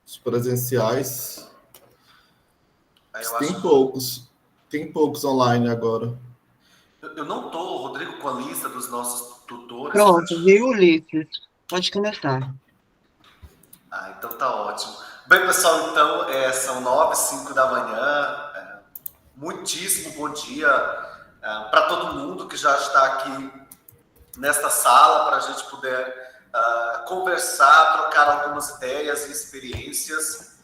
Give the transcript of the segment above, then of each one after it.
Os presenciais. Tem poucos online agora. Eu não estou, Rodrigo, com a lista dos nossos tutores. Pronto, viu, Ulisses? Pode começar. Então tá ótimo. Bem, pessoal, então são 9h05 da manhã. Muitíssimo bom dia para todo mundo que já está aqui nesta sala para a gente poder conversar, trocar algumas ideias e experiências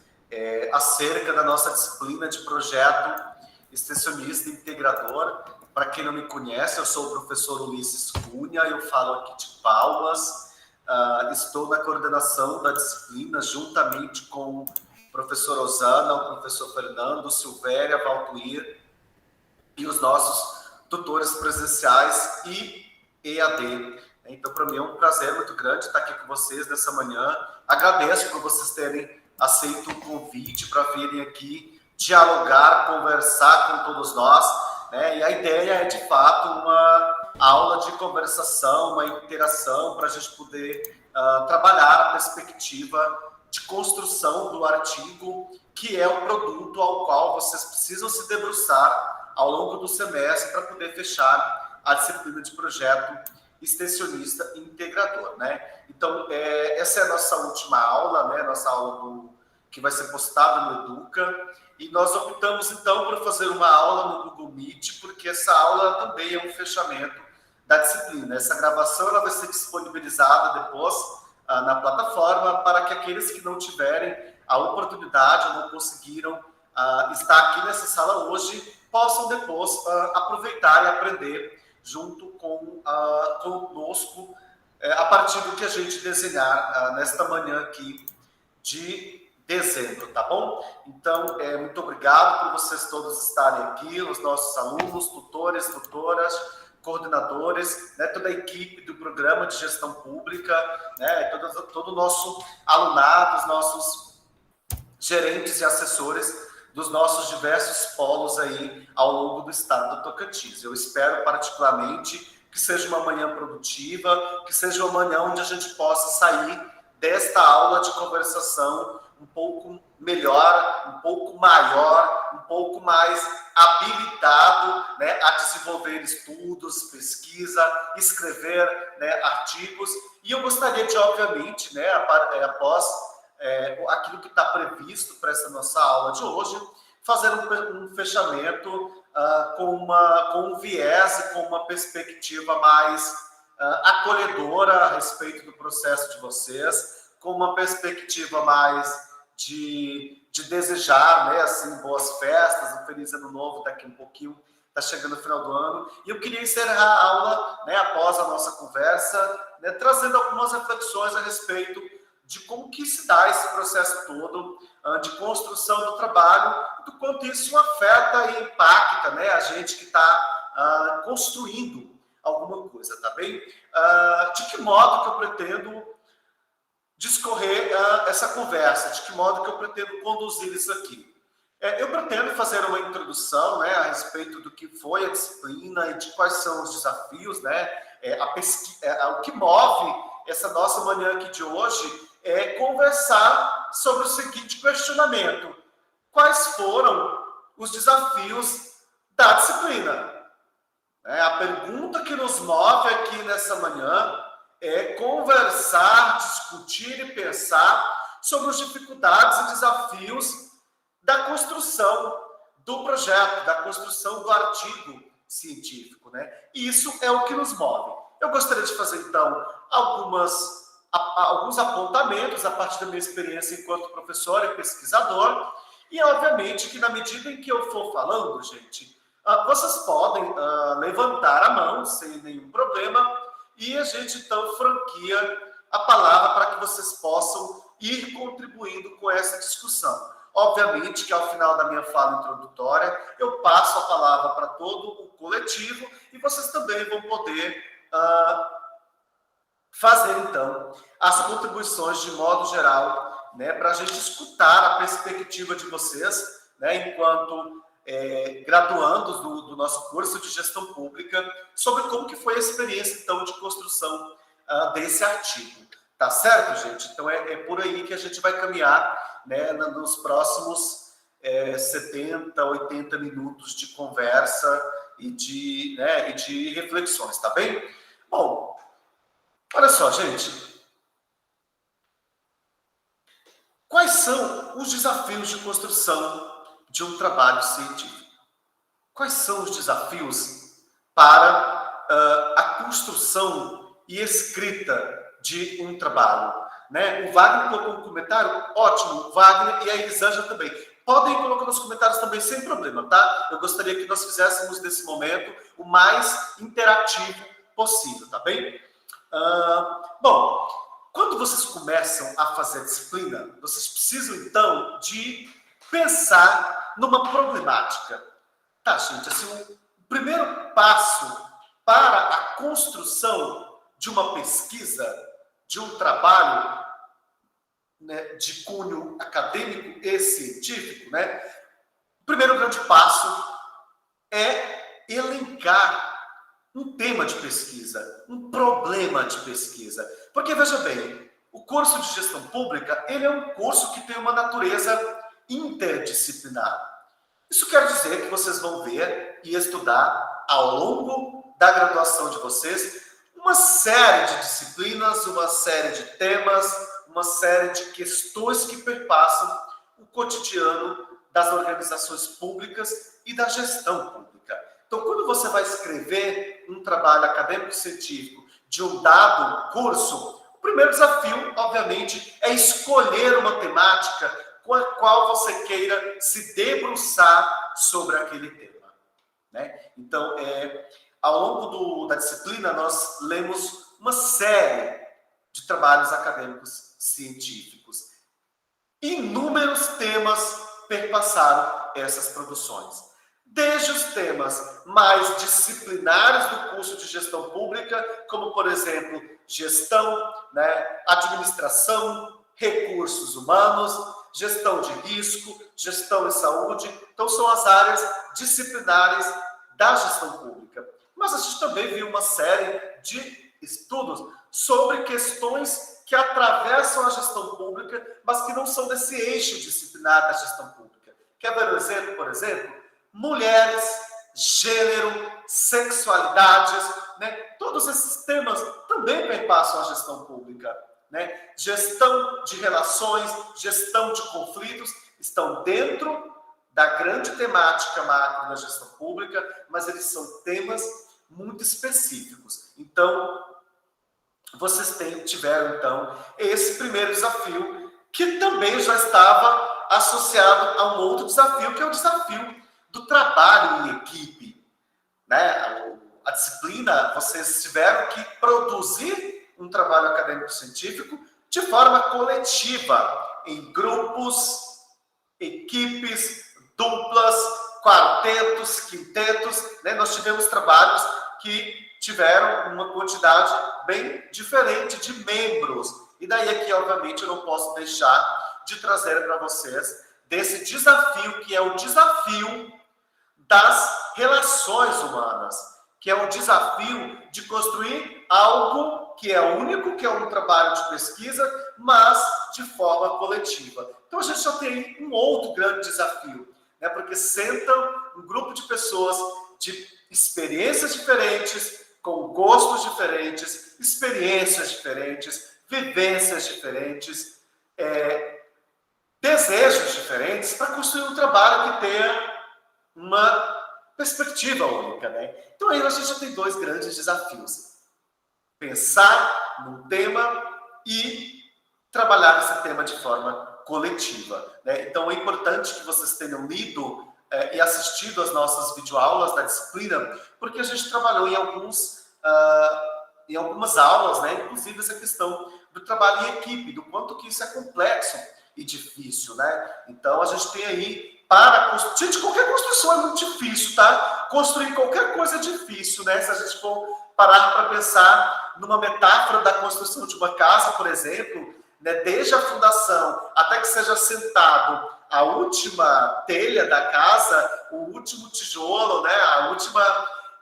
acerca da nossa disciplina de projeto extensionista integrador. Para quem não me conhece, eu sou o professor Ulisses Cunha, eu falo aqui de Palmas, estou na coordenação da disciplina juntamente com o professor Osana, o professor Fernando, Silvéria, Valtuir e os nossos tutores presenciais e EAD. Então, para mim é um prazer muito grande estar aqui com vocês nessa manhã. Agradeço por vocês terem aceito o convite para virem aqui dialogar, conversar com todos nós, né? E a ideia é, de fato, uma aula de conversação, uma interação para a gente poder trabalhar a perspectiva de construção do artigo, que é o produto ao qual vocês precisam se debruçar ao longo do semestre para poder fechar a disciplina de projeto extensionista integrador, né? Então, essa é a nossa última aula, né? Nossa aula que vai ser postada no Educa, e nós optamos, então, por fazer uma aula no Google Meet, porque essa aula também é um fechamento da disciplina. Essa gravação ela vai ser disponibilizada depois na plataforma para que aqueles que não tiverem a oportunidade ou não conseguiram estar aqui nessa sala hoje possam depois aproveitar e aprender junto conosco a partir do que a gente desenhar nesta manhã aqui de dezembro, tá bom? Então, muito obrigado por vocês todos estarem aqui, os nossos alunos, tutores, tutoras, coordenadores, né, toda a equipe do programa de gestão pública, né, todo o nosso alunado, os nossos gerentes e assessores dos nossos diversos polos aí ao longo do estado do Tocantins. Eu espero particularmente que seja uma manhã produtiva, que seja uma manhã onde a gente possa sair desta aula de conversação um pouco melhor, um pouco maior, um pouco mais habilitado, né, a desenvolver estudos, pesquisa, escrever, né, artigos. E eu gostaria de, obviamente, né, após aquilo que está previsto para essa nossa aula de hoje, fazer um fechamento com um viés e com uma perspectiva mais acolhedora a respeito do processo de vocês, com uma perspectiva mais de desejar, né, assim, boas festas, um feliz ano novo daqui um pouquinho, está chegando o final do ano. E eu queria encerrar a aula, né, após a nossa conversa, né, trazendo algumas reflexões a respeito de como que se dá esse processo todo de construção do trabalho, do quanto isso afeta e impacta, né, a gente que está construindo alguma coisa, tá bem? De que modo que eu pretendo discorrer essa conversa, de que modo que eu pretendo conduzir isso aqui? Eu pretendo fazer uma introdução, né, a respeito do que foi a disciplina e de quais são os desafios, né, o que move essa nossa manhã aqui de hoje é conversar sobre o seguinte questionamento: quais foram os desafios da disciplina? A pergunta que nos move aqui nessa manhã é conversar, discutir e pensar sobre as dificuldades e desafios da construção do projeto, da construção do artigo científico, né? E isso é o que nos move. Eu gostaria de fazer, então, alguns apontamentos a partir da minha experiência enquanto professor e pesquisador, e, obviamente, que na medida em que eu for falando, gente, vocês podem levantar a mão sem nenhum problema e a gente, então, franquia a palavra para que vocês possam ir contribuindo com essa discussão. Obviamente que, ao final da minha fala introdutória, eu passo a palavra para todo o coletivo e vocês também vão poder fazer, então, as contribuições de modo geral, né, para a gente escutar a perspectiva de vocês, né, enquanto graduandos do nosso curso de gestão pública, sobre como que foi a experiência, então, de construção desse artigo. Tá certo, gente? Então, é por aí que a gente vai caminhar né, nos próximos 70, 80 minutos de conversa e de reflexões, tá bem? Bom, olha só, gente. Quais são os desafios de construção de um trabalho científico? Quais são os desafios para a construção e escrita de um trabalho? Né? O Wagner colocou um comentário, ótimo, o Wagner e a Elisângela também. Podem colocar nos comentários também, sem problema, tá? Eu gostaria que nós fizéssemos desse momento o mais interativo possível, tá bem? Bom, quando vocês começam a fazer a disciplina, vocês precisam, então, de pensar numa problemática. Tá, gente, assim, o primeiro passo para a construção de uma pesquisa, de um trabalho, né, de cunho acadêmico e científico, né? O primeiro grande passo é elencar um tema de pesquisa, um problema de pesquisa. Porque, veja bem, o curso de gestão pública, ele é um curso que tem uma natureza interdisciplinar. Isso quer dizer que vocês vão ver e estudar ao longo da graduação de vocês uma série de disciplinas, uma série de temas, uma série de questões que perpassam o cotidiano das organizações públicas e da gestão pública. Então, quando você vai escrever um trabalho acadêmico-científico de um dado curso, o primeiro desafio, obviamente, é escolher uma temática com a qual você queira se debruçar sobre aquele tema, né? Então, ao longo da disciplina, nós lemos uma série de trabalhos acadêmicos científicos. Inúmeros temas perpassaram essas produções. Desde os temas mais disciplinares do curso de gestão pública, como, por exemplo, gestão, né, administração, recursos humanos, gestão de risco, gestão em saúde. Então, são as áreas disciplinares da gestão pública. Mas a gente também viu uma série de estudos sobre questões que atravessam a gestão pública, mas que não são desse eixo disciplinar da gestão pública. Quer ver um exemplo, por exemplo? Mulheres, gênero, sexualidades, né? Todos esses temas também perpassam a gestão pública, né? Gestão de relações, gestão de conflitos, estão dentro da grande temática macro da gestão pública, mas eles são temas muito específicos. Então, vocês tiveram, então, esse primeiro desafio, que também já estava associado a um outro desafio, que é o desafio do trabalho em equipe, né? A disciplina, vocês tiveram que produzir um trabalho acadêmico-científico de forma coletiva, em grupos, equipes, duplas, quartetos, quintetos, né? Nós tivemos trabalhos que tiveram uma quantidade bem diferente de membros. E daí aqui, obviamente, eu não posso deixar de trazer para vocês desse desafio, que é o desafio das relações humanas, que é o desafio de construir algo que é único, que é um trabalho de pesquisa, mas de forma coletiva. Então, a gente já tem um outro grande desafio, né? Porque sentam um grupo de pessoas de experiências diferentes, com gostos diferentes, experiências diferentes, vivências diferentes, desejos diferentes, para construir um trabalho que tenha uma perspectiva única, né? Então aí a gente já tem dois grandes desafios: pensar num tema e trabalhar esse tema de forma coletiva, né? Então é importante que vocês tenham lido e assistido às nossas videoaulas da disciplina, porque a gente trabalhou em algumas aulas, né? Inclusive essa questão do trabalho em equipe, do quanto que isso é complexo e difícil, né? Então a gente tem aí gente, qualquer construção é muito difícil, tá? Construir qualquer coisa é difícil, né? Se a gente for parar para pensar numa metáfora da construção de uma casa, por exemplo, né? Desde a fundação até que seja assentado a última telha da casa, o último tijolo, né? A última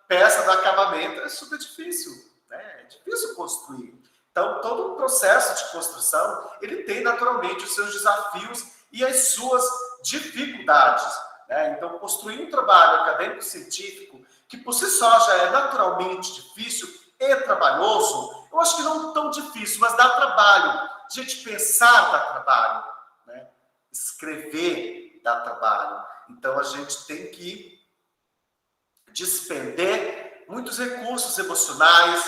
peça do acabamento, é super difícil, né? É difícil construir. Então, todo o processo de construção, ele tem naturalmente os seus desafios e as suas dificuldades. Né? Então, construir um trabalho acadêmico-científico que por si só já é naturalmente difícil e trabalhoso, eu acho que não tão difícil, mas dá trabalho. A gente pensar dá trabalho, né? Escrever dá trabalho. Então, a gente tem que despender muitos recursos emocionais,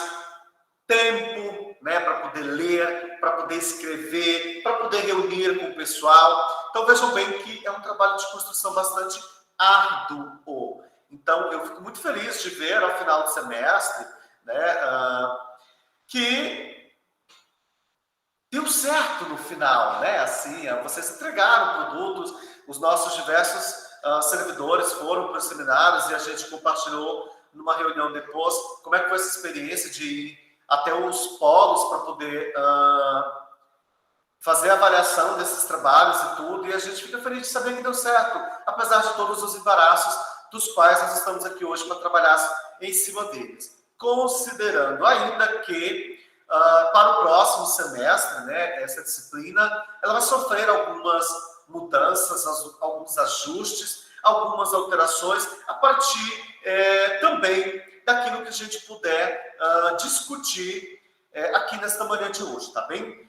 tempo, né, para poder ler, para poder escrever, para poder reunir com o pessoal. Então, vejam bem que é um trabalho de construção bastante árduo. Então, eu fico muito feliz de ver, ao final do semestre, né, que deu certo no final, né? Assim, vocês entregaram produtos, os nossos diversos servidores foram para os seminários e a gente compartilhou numa reunião depois como é que foi essa experiência de ir até os polos para poder fazer a avaliação desses trabalhos e tudo, e a gente fica feliz de saber que deu certo, apesar de todos os embaraços dos quais nós estamos aqui hoje para trabalhar em cima deles. Considerando ainda que para o próximo semestre, né, essa disciplina, ela vai sofrer algumas mudanças, alguns ajustes, algumas alterações, a partir também daquilo que a gente puder discutir aqui nesta manhã de hoje, tá bem?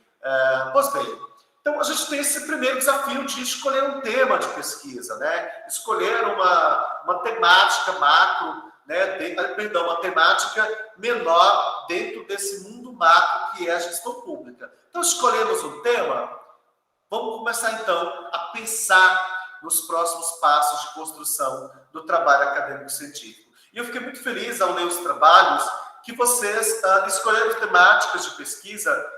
Pois bem, então a gente tem esse primeiro desafio de escolher um tema de pesquisa, né? Escolher uma temática macro, né? Uma temática menor dentro desse mundo macro que é a gestão pública. Então, escolhemos um tema, vamos começar então a pensar nos próximos passos de construção do trabalho acadêmico-científico. E eu fiquei muito feliz ao ler os trabalhos que vocês escolheram temáticas de pesquisa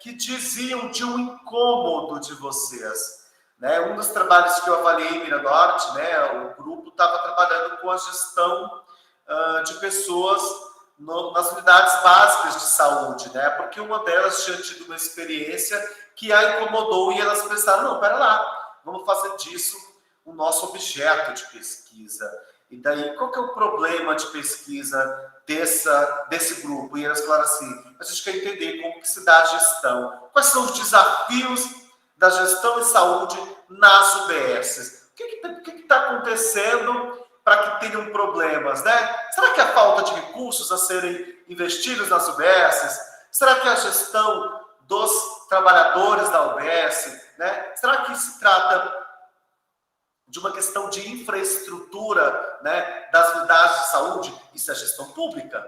que diziam de um incômodo de vocês. Né? Um dos trabalhos que eu avaliei em Miranorte, né, o grupo estava trabalhando com a gestão de pessoas nas unidades básicas de saúde, né? Porque uma delas tinha tido uma experiência que a incomodou e elas pensaram, não, pera lá, vamos fazer disso o nosso objeto de pesquisa. E daí, qual que é o problema de pesquisa desse grupo? E elas falaram assim, a gente quer entender como que se dá a gestão, quais são os desafios da gestão em saúde nas UBSs. O que está acontecendo para que tenham problemas, né? Será que é a falta de recursos a serem investidos nas UBSs? Será que é a gestão dos trabalhadores da UBS, né? Será que se trata de uma questão de infraestrutura, né, das unidades de saúde? Isso é gestão pública,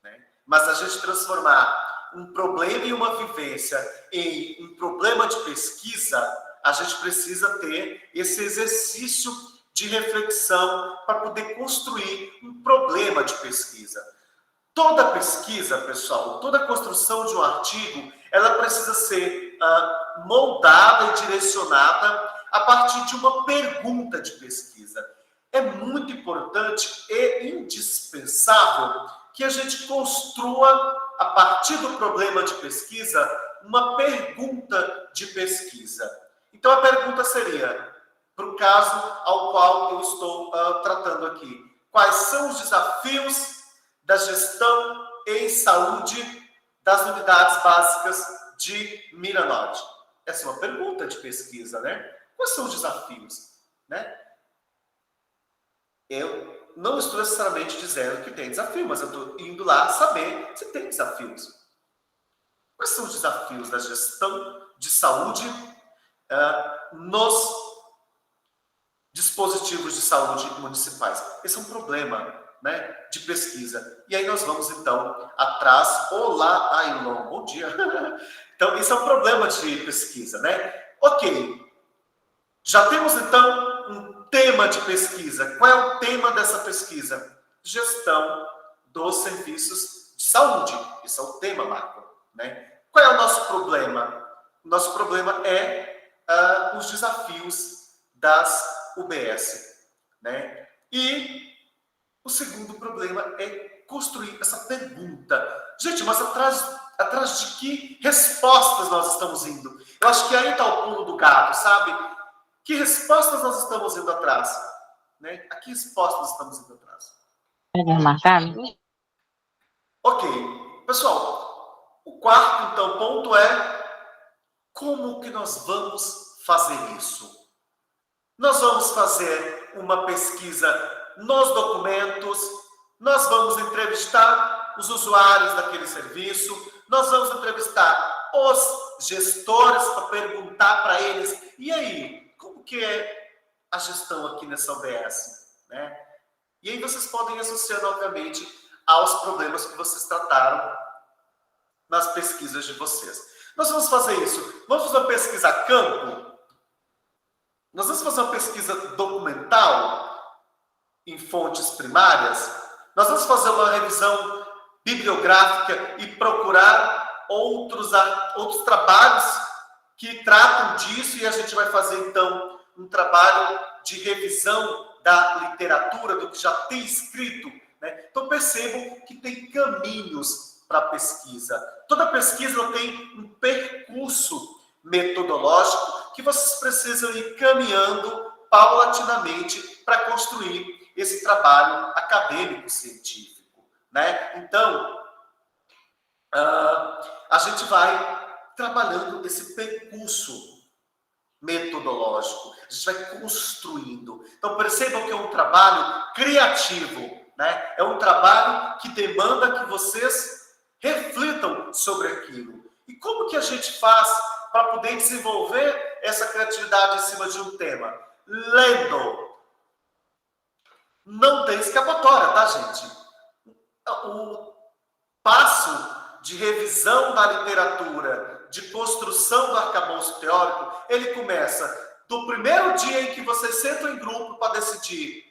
né? Mas a gente transformar um problema e uma vivência em um problema de pesquisa, a gente precisa ter esse exercício de reflexão para poder construir um problema de pesquisa. Toda pesquisa, pessoal, toda construção de um artigo, ela precisa ser moldada e direcionada a partir de uma pergunta de pesquisa. É muito importante e indispensável que a gente construa, a partir do problema de pesquisa, uma pergunta de pesquisa. Então, a pergunta seria, para o caso ao qual eu estou tratando aqui, quais são os desafios da gestão em saúde das unidades básicas de Miranorte? Essa é uma pergunta de pesquisa, né? Quais são os desafios, né? Eu não estou necessariamente dizendo que tem desafio, mas eu estou indo lá saber se tem desafios. Quais são os desafios da gestão de saúde nos dispositivos de saúde municipais? Esse é um problema, né, de pesquisa. E aí nós vamos, então, atrás. Olá, Ailon, bom dia. Então, esse é um problema de pesquisa, né? Ok. Já temos, então, um tema de pesquisa. Qual é o tema dessa pesquisa? Gestão dos serviços de saúde. Esse é o tema, Marco, né? Qual é o nosso problema? O nosso problema é os desafios das UBS, né? E o segundo problema é construir essa pergunta. Gente, mas atrás de que respostas nós estamos indo? Eu acho que aí está o pulo do gato, sabe? Que respostas nós estamos indo atrás? Né? A que respostas estamos indo atrás? Ok. Pessoal, o quarto, então, ponto é como que nós vamos fazer isso. Nós vamos fazer uma pesquisa nos documentos, nós vamos entrevistar os usuários daquele serviço, nós vamos entrevistar os gestores para perguntar para eles, e aí, como que é a gestão aqui nessa OBS? Né? E aí vocês podem associar, obviamente, aos problemas que vocês trataram nas pesquisas de vocês. Nós vamos fazer isso. Vamos fazer uma pesquisa a campo? Nós vamos fazer uma pesquisa documental em fontes primárias? Nós vamos fazer uma revisão bibliográfica e procurar outros trabalhos que tratam disso, e a gente vai fazer, então, um trabalho de revisão da literatura, do que já tem escrito. Né? Então, percebam que tem caminhos para a pesquisa. Toda pesquisa ela tem um percurso metodológico que vocês precisam ir caminhando paulatinamente para construir esse trabalho acadêmico-científico. Né? Então, a gente vai trabalhando esse percurso metodológico. A gente vai construindo. Então, percebam que é um trabalho criativo. Né? É um trabalho que demanda que vocês reflitam sobre aquilo. E como que a gente faz para poder desenvolver essa criatividade em cima de um tema? Lendo. Não tem escapatória, tá, gente? O passo de revisão da literatura, de construção do arcabouço teórico, ele começa do primeiro dia em que vocês sentam em grupo para decidir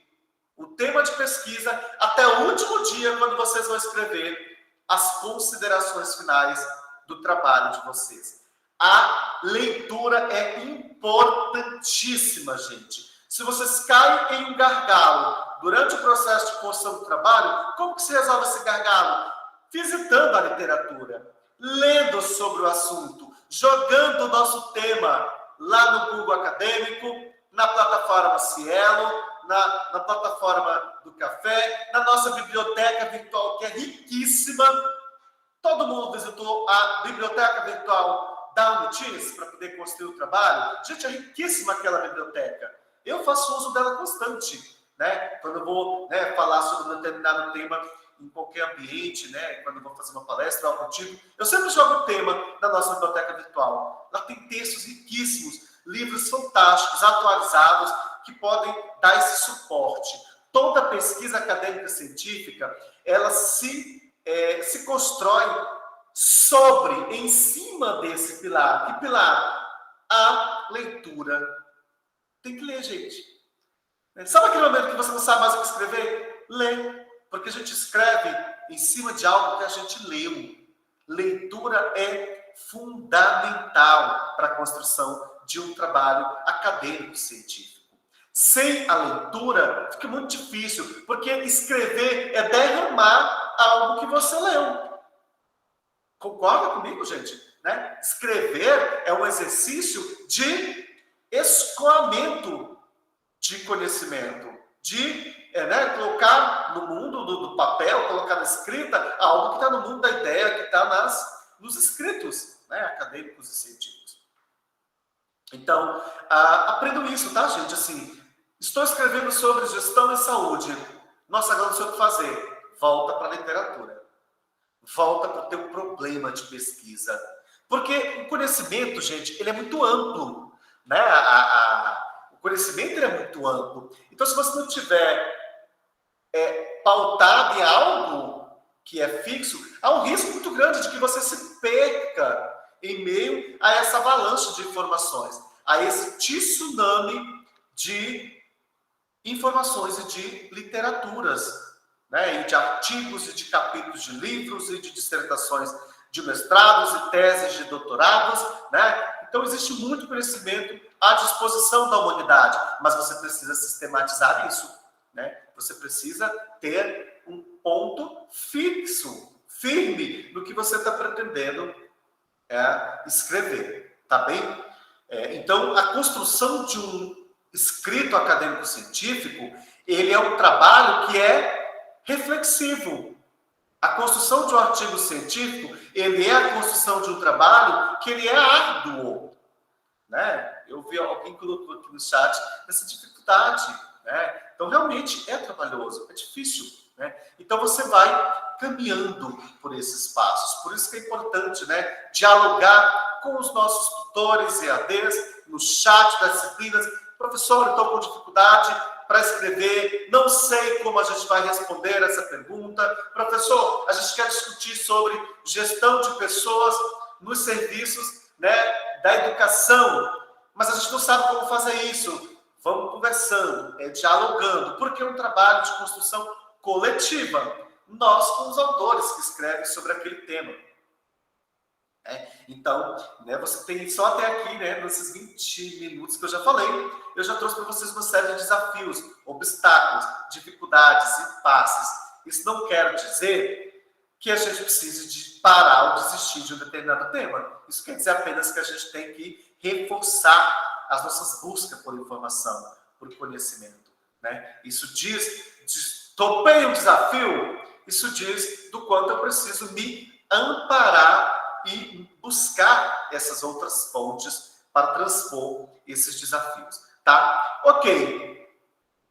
o tema de pesquisa, até o último dia, quando vocês vão escrever as considerações finais do trabalho de vocês. A leitura é importantíssima, gente. Se vocês caem em um gargalo durante o processo de construção do trabalho, como que se resolve esse gargalo? Visitando a literatura, lendo sobre o assunto, jogando o nosso tema lá no Google Acadêmico, na plataforma Cielo, na plataforma do Café, na nossa biblioteca virtual, que é riquíssima. Todo mundo visitou a biblioteca virtual da Unitis para poder construir o trabalho? Gente, é riquíssima aquela biblioteca. Eu faço uso dela constante, né? Quando eu vou, né, falar sobre um determinado tema em qualquer ambiente, né? Quando eu vou fazer uma palestra, algo do tipo, eu sempre jogo o tema da nossa biblioteca virtual. Lá tem textos riquíssimos, livros fantásticos, atualizados, que podem dar esse suporte. Toda pesquisa acadêmica científica, ela se constrói em cima desse pilar. Que pilar? A leitura. Tem que ler, gente. Sabe aquele momento que você não sabe mais o que escrever? Lê. Porque a gente escreve em cima de algo que a gente leu. Leitura é fundamental para a construção de um trabalho acadêmico-científico. Sem a leitura, fica muito difícil, porque escrever é derramar algo que você leu. Concorda comigo, gente? Né? Escrever é um exercício de escoamento de conhecimento, de colocar no mundo do papel, colocar na escrita, algo que está no mundo da ideia, que está nos escritos, né, acadêmicos e científicos. Então, aprendam isso, tá, gente? Assim, estou escrevendo sobre gestão e saúde. Nossa, agora não sei o que fazer. Volta para a literatura. Volta para o teu problema de pesquisa. Porque o conhecimento, gente, ele é muito amplo. Né? O conhecimento ele é muito amplo. Então, se você não tiver pautado em algo que é fixo, há um risco muito grande de que você se perca em meio a essa avalanche de informações, a esse tsunami de informações e de literaturas, né? E de artigos e de capítulos de livros e de dissertações de mestrados e teses de doutorados, né? Então, existe muito conhecimento à disposição da humanidade, mas você precisa sistematizar isso, né? Você precisa ter um ponto fixo, firme, no que você está pretendendo escrever, tá bem? Então, a construção de um escrito acadêmico-científico, ele é um trabalho que é reflexivo. A construção de um artigo científico, ele é a construção de um trabalho que ele é árduo, né? Eu vi alguém colocou aqui no chat essa dificuldade, né? Então, realmente é trabalhoso, é difícil, né? Então, você vai caminhando por esses passos. Por isso que é importante, né? Dialogar com os nossos tutores EADs, no chat das disciplinas. Professor, estou com dificuldade para escrever, não sei como a gente vai responder essa pergunta. Professor, a gente quer discutir sobre gestão de pessoas nos serviços, né, da educação, mas a gente não sabe como fazer isso. Vamos conversando, dialogando, porque é um trabalho de construção coletiva. Nós com os autores que escrevem sobre aquele tema. Então, né, você tem só até aqui, né, nesses 20 minutos que eu já falei, eu já trouxe para vocês uma série de desafios, obstáculos, dificuldades, impasses. Isso não quer dizer que a gente precise de parar ou desistir de um determinado tema. Isso quer dizer apenas que a gente tem que reforçar as nossas buscas por informação, por conhecimento, né? Isso topei um desafio, isso diz do quanto eu preciso me amparar e buscar essas outras fontes para transpor esses desafios, tá? Ok.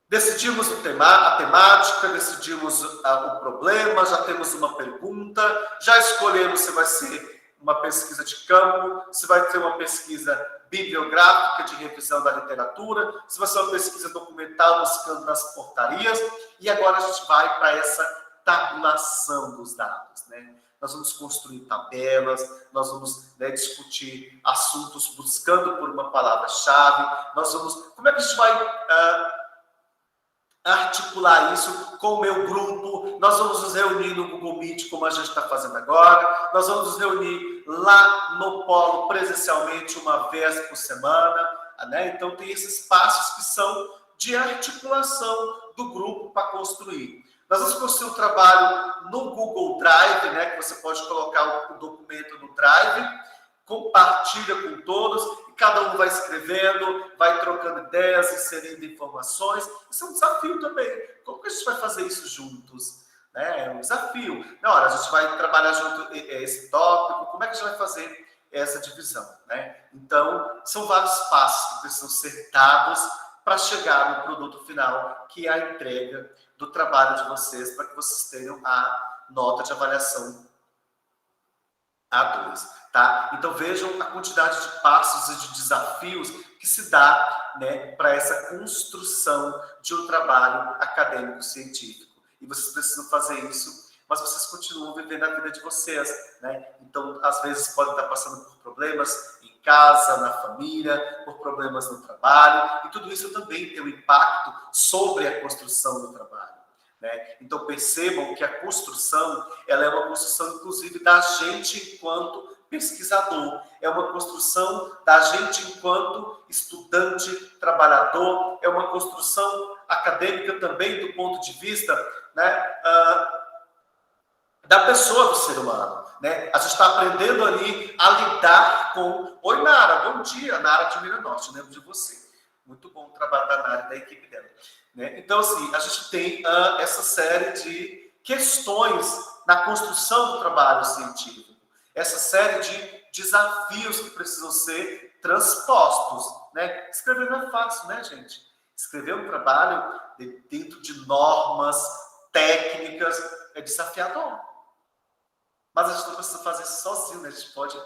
Decidimos a temática, decidimos o problema, já temos uma pergunta, já escolhemos se vai ser uma pesquisa de campo, se vai ter uma pesquisa bibliográfica de revisão da literatura, se vai ser uma pesquisa documental buscando nas portarias, e agora a gente vai para essa tabulação dos dados, né? Nós vamos construir tabelas, nós vamos, né, discutir assuntos buscando por uma palavra-chave, como é que a gente vai articular isso com o meu grupo? Nós vamos nos reunir no Google Meet, como a gente está fazendo agora, nós vamos nos reunir lá no Polo presencialmente uma vez por semana, né? Então tem esses passos que são de articulação do grupo para construir. Nós vamos construir um trabalho no Google Drive, né, que você pode colocar o documento no Drive, compartilha com todos, e cada um vai escrevendo, vai trocando ideias, inserindo informações. Isso é um desafio também. Como que a gente vai fazer isso juntos? Né? É um desafio. Na hora, a gente vai trabalhar junto esse tópico, como é que a gente vai fazer essa divisão? Né? Então, são vários passos que precisam ser dados para chegar no produto final, que é a entrega do trabalho de vocês, para que vocês tenham a nota de avaliação A2, tá? Então vejam a quantidade de passos e de desafios que se dá, né, para essa construção de um trabalho acadêmico-científico. E vocês precisam fazer isso, mas vocês continuam vivendo a vida de vocês, né? Então, às vezes, podem estar passando por problemas em casa, na família, por problemas no trabalho, e tudo isso também tem um impacto sobre a construção do trabalho, né? Então, percebam que a construção, ela é uma construção, inclusive, da gente enquanto pesquisador, é uma construção da gente enquanto estudante, trabalhador, é uma construção acadêmica também do ponto de vista, né, da pessoa, do ser humano, né? A gente está aprendendo ali a lidar com... Oi, Nara, bom dia. Nara de Miranorte, lembro de você. Muito bom o trabalho da Nara e da equipe dela, né? Então, assim, a gente tem essa série de questões na construção do trabalho científico, essa série de desafios que precisam ser transpostos, né? Escrever não é fácil, né, gente? Escrever um trabalho dentro de normas, técnicas, é desafiador. Mas a gente não precisa fazer isso sozinho, né? A gente pode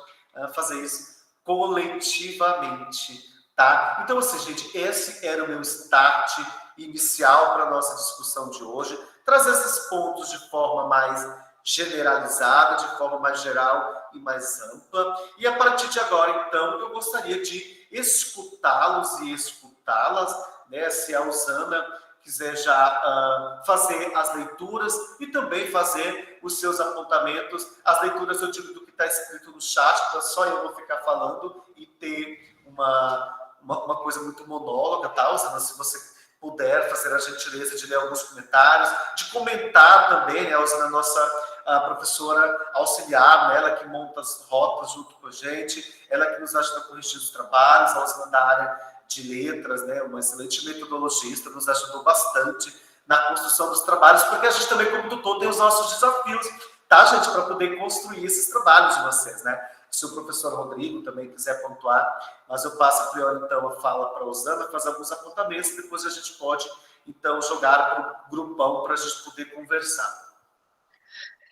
fazer isso coletivamente, tá? Então, assim, gente, esse era o meu start inicial para a nossa discussão de hoje. Trazer esses pontos de forma mais generalizada, de forma mais geral e mais ampla. E a partir de agora, então, eu gostaria de escutá-los e escutá-las, né? Se a Usana quiser já fazer as leituras e também fazer os seus apontamentos. As leituras, eu digo do que está escrito no chat, então só eu vou ficar falando e ter uma coisa muito monóloga, tá, Usana? Se você puder fazer a gentileza de ler alguns comentários, de comentar também, né? A Usana é nossa professora auxiliar, né? Ela que monta as rotas junto com a gente, ela que nos ajuda a corrigir os trabalhos, a Usana da área de letras, né, uma excelente metodologista, nos ajudou bastante na construção dos trabalhos, porque a gente também, como tutor, tem os nossos desafios, tá, gente, para poder construir esses trabalhos de vocês, né? Se o professor Rodrigo também quiser pontuar, mas eu passo a priori, então, a fala para a Osana, fazer alguns apontamentos, depois a gente pode, então, jogar para o grupão para a gente poder conversar.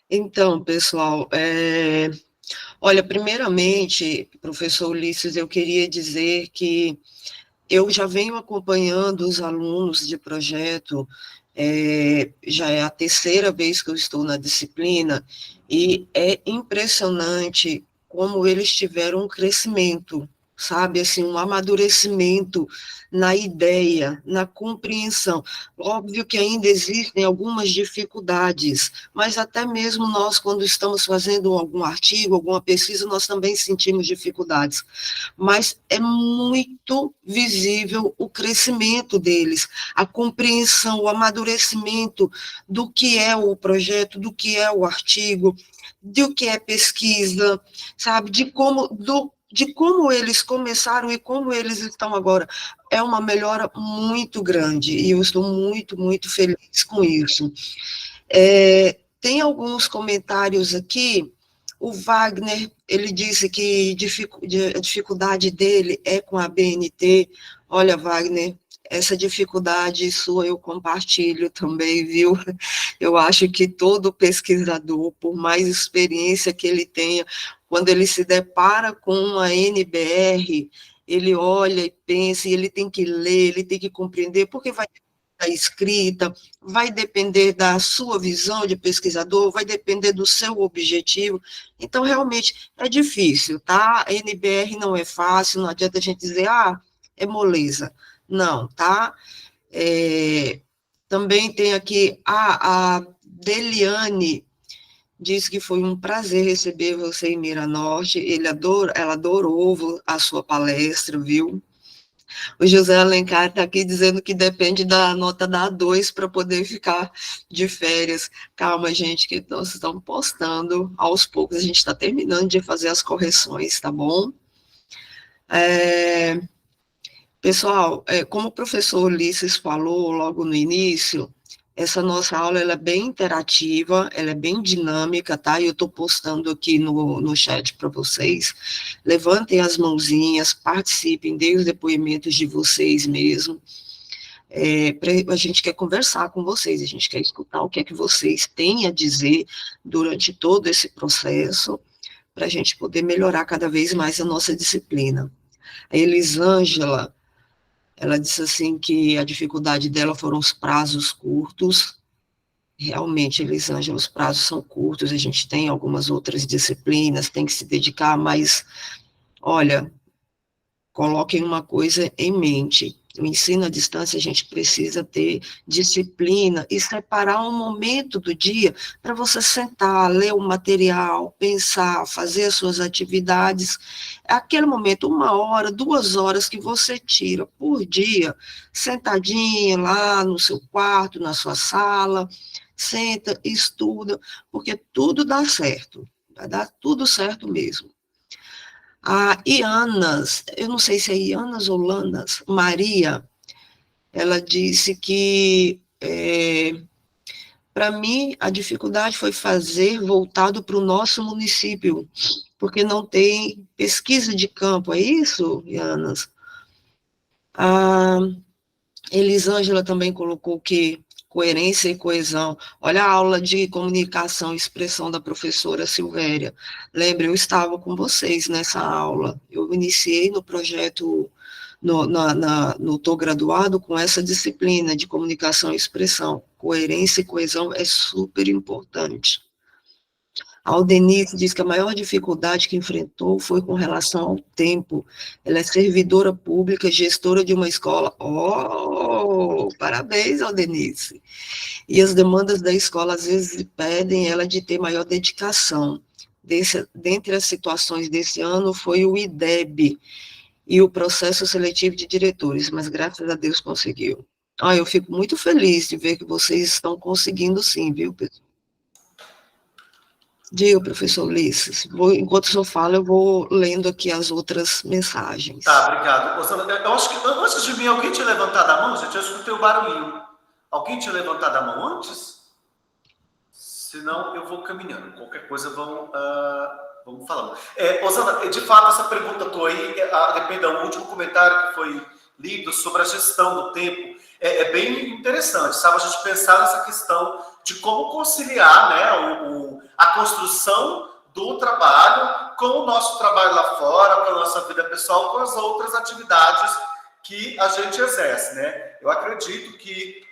Então, pessoal, olha, primeiramente, professor Ulisses, eu queria dizer que eu já venho acompanhando os alunos de projeto, já é a terceira vez que eu estou na disciplina, e é impressionante como eles tiveram um crescimento, sabe, assim, um amadurecimento na ideia, na compreensão. Óbvio que ainda existem algumas dificuldades, mas até mesmo nós, quando estamos fazendo algum artigo, alguma pesquisa, nós também sentimos dificuldades, mas é muito visível o crescimento deles, a compreensão, o amadurecimento do que é o projeto, do que é o artigo, do que é pesquisa, sabe, de como eles começaram e como eles estão agora. É uma melhora muito grande, e eu estou muito, muito feliz com isso. Tem alguns comentários aqui. O Wagner, ele disse que a dificuldade dele é com a BNT. Olha, Wagner, essa dificuldade sua eu compartilho também, viu? Eu acho que todo pesquisador, por mais experiência que ele tenha, quando ele se depara com uma NBR, ele olha e pensa, e ele tem que ler, ele tem que compreender, porque vai da escrita, vai depender da sua visão de pesquisador, vai depender do seu objetivo. Então, realmente, é difícil, tá? A NBR não é fácil, não adianta a gente dizer, é moleza. Não, tá? Também tem aqui a Deliane, diz que foi um prazer receber você em Miranorte, ela adorou a sua palestra, viu? O José Alencar está aqui dizendo que depende da nota da A2 para poder ficar de férias. Calma, gente, que nós estamos postando aos poucos, a gente está terminando de fazer as correções, tá bom? Pessoal, como o professor Ulisses falou logo no início, essa nossa aula ela é bem interativa, ela é bem dinâmica, tá? Eu estou postando aqui no chat para vocês. Levantem as mãozinhas, participem, deem os depoimentos de vocês mesmo. A gente quer conversar com vocês, a gente quer escutar o que é que vocês têm a dizer durante todo esse processo, para a gente poder melhorar cada vez mais a nossa disciplina. A Elisângela, ela disse assim que a dificuldade dela foram os prazos curtos. Realmente, Elisângela, os prazos são curtos, a gente tem algumas outras disciplinas, tem que se dedicar, mas, olha, coloquem uma coisa em mente, o ensino à distância a gente precisa ter disciplina e separar um momento do dia para você sentar, ler o material, pensar, fazer as suas atividades. É aquele momento, 1 hora, 2 horas que você tira por dia, sentadinha lá no seu quarto, na sua sala, senta, estuda, porque tudo dá certo, vai dar tudo certo mesmo. A Ianas, eu não sei se é Ianas ou Lanas, Maria, ela disse que, para mim, a dificuldade foi fazer voltado para o nosso município, porque não tem pesquisa de campo, é isso, Ianas? A Elisângela também colocou que coerência e coesão. Olha a aula de comunicação e expressão da professora Silvéria. Lembre, eu estava com vocês nessa aula. Eu iniciei no projeto, no Tô Graduado, com essa disciplina de comunicação e expressão. Coerência e coesão é super importante. A Aldenice diz que a maior dificuldade que enfrentou foi com relação ao tempo. Ela é servidora pública, gestora de uma escola. Oh, parabéns, Aldenice. E as demandas da escola, às vezes, pedem ela de ter maior dedicação. Dentre as situações desse ano foi o IDEB e o processo seletivo de diretores, mas graças a Deus conseguiu. Eu fico muito feliz de ver que vocês estão conseguindo sim, viu, pessoal? Diga, professor Ulisses, enquanto o senhor fala, eu vou lendo aqui as outras mensagens. Tá, obrigado. Eu acho que antes de mim, alguém tinha levantado a mão, gente? Eu escutei o barulhinho. Alguém tinha levantado a mão antes? Senão, eu vou caminhando. Qualquer coisa, vamos falando. Osana, de fato, essa pergunta tua aí, depende do último comentário que foi lido sobre a gestão do tempo, é bem interessante, sabe? A gente pensar nessa questão de como conciliar, né, a construção do trabalho com o nosso trabalho lá fora, com a nossa vida pessoal, com as outras atividades que a gente exerce, né? Eu acredito que,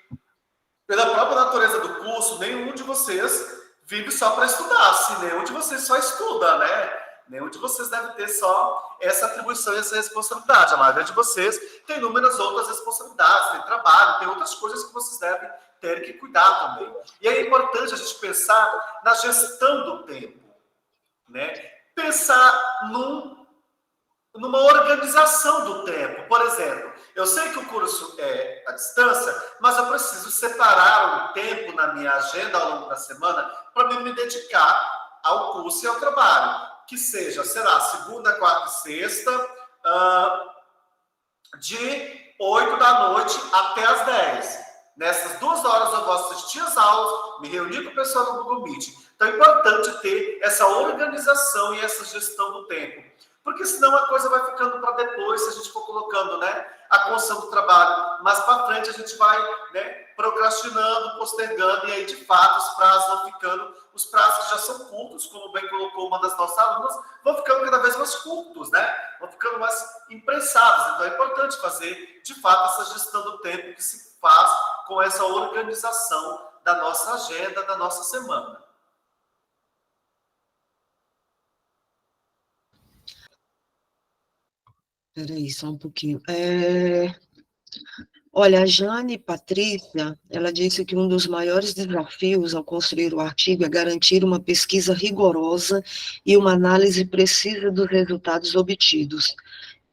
pela própria natureza do curso, nenhum de vocês vive só para estudar, se nenhum de vocês só estuda, né? Nenhum de vocês deve ter só essa atribuição e essa responsabilidade. A maioria de vocês tem inúmeras outras responsabilidades, tem trabalho, tem outras coisas que vocês devem ter que cuidar também. E é importante a gente pensar na gestão do tempo, né? Pensar numa organização do tempo. Por exemplo, eu sei que o curso é à distância, mas eu preciso separar um tempo na minha agenda ao longo da semana para me dedicar ao curso e ao trabalho. Que seja, será segunda, quarta e sexta, de 8 da noite até as 10. Nessas 2 horas eu vou assistir as aulas, me reunir com o pessoal do Google Meet. Então é importante ter essa organização e essa gestão do tempo. Porque senão a coisa vai ficando para depois, se a gente for colocando, né, a construção do trabalho mais para frente, a gente vai, né, procrastinando, postergando, e aí, de fato, os prazos vão ficando, os prazos que já são curtos, como bem colocou uma das nossas alunas, vão ficando cada vez mais curtos, né? Vão ficando mais imprensados. Então, é importante fazer, de fato, essa gestão do tempo que se faz com essa organização da nossa agenda, da nossa semana. Peraí, só um pouquinho. Olha, a Jane Patrícia, ela disse que um dos maiores desafios ao construir o artigo é garantir uma pesquisa rigorosa e uma análise precisa dos resultados obtidos,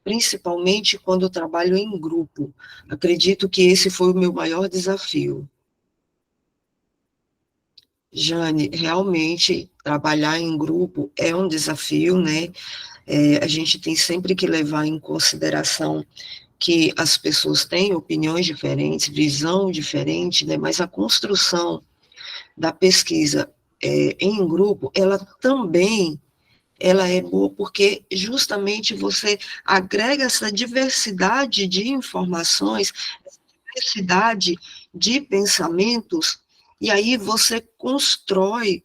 principalmente quando trabalho em grupo. Acredito que esse foi o meu maior desafio. Jane, realmente, trabalhar em grupo é um desafio, né? A gente tem sempre que levar em consideração que as pessoas têm opiniões diferentes, visão diferente, né? Mas a construção da pesquisa em grupo, ela é boa porque justamente você agrega essa diversidade de informações, essa diversidade de pensamentos, e aí você constrói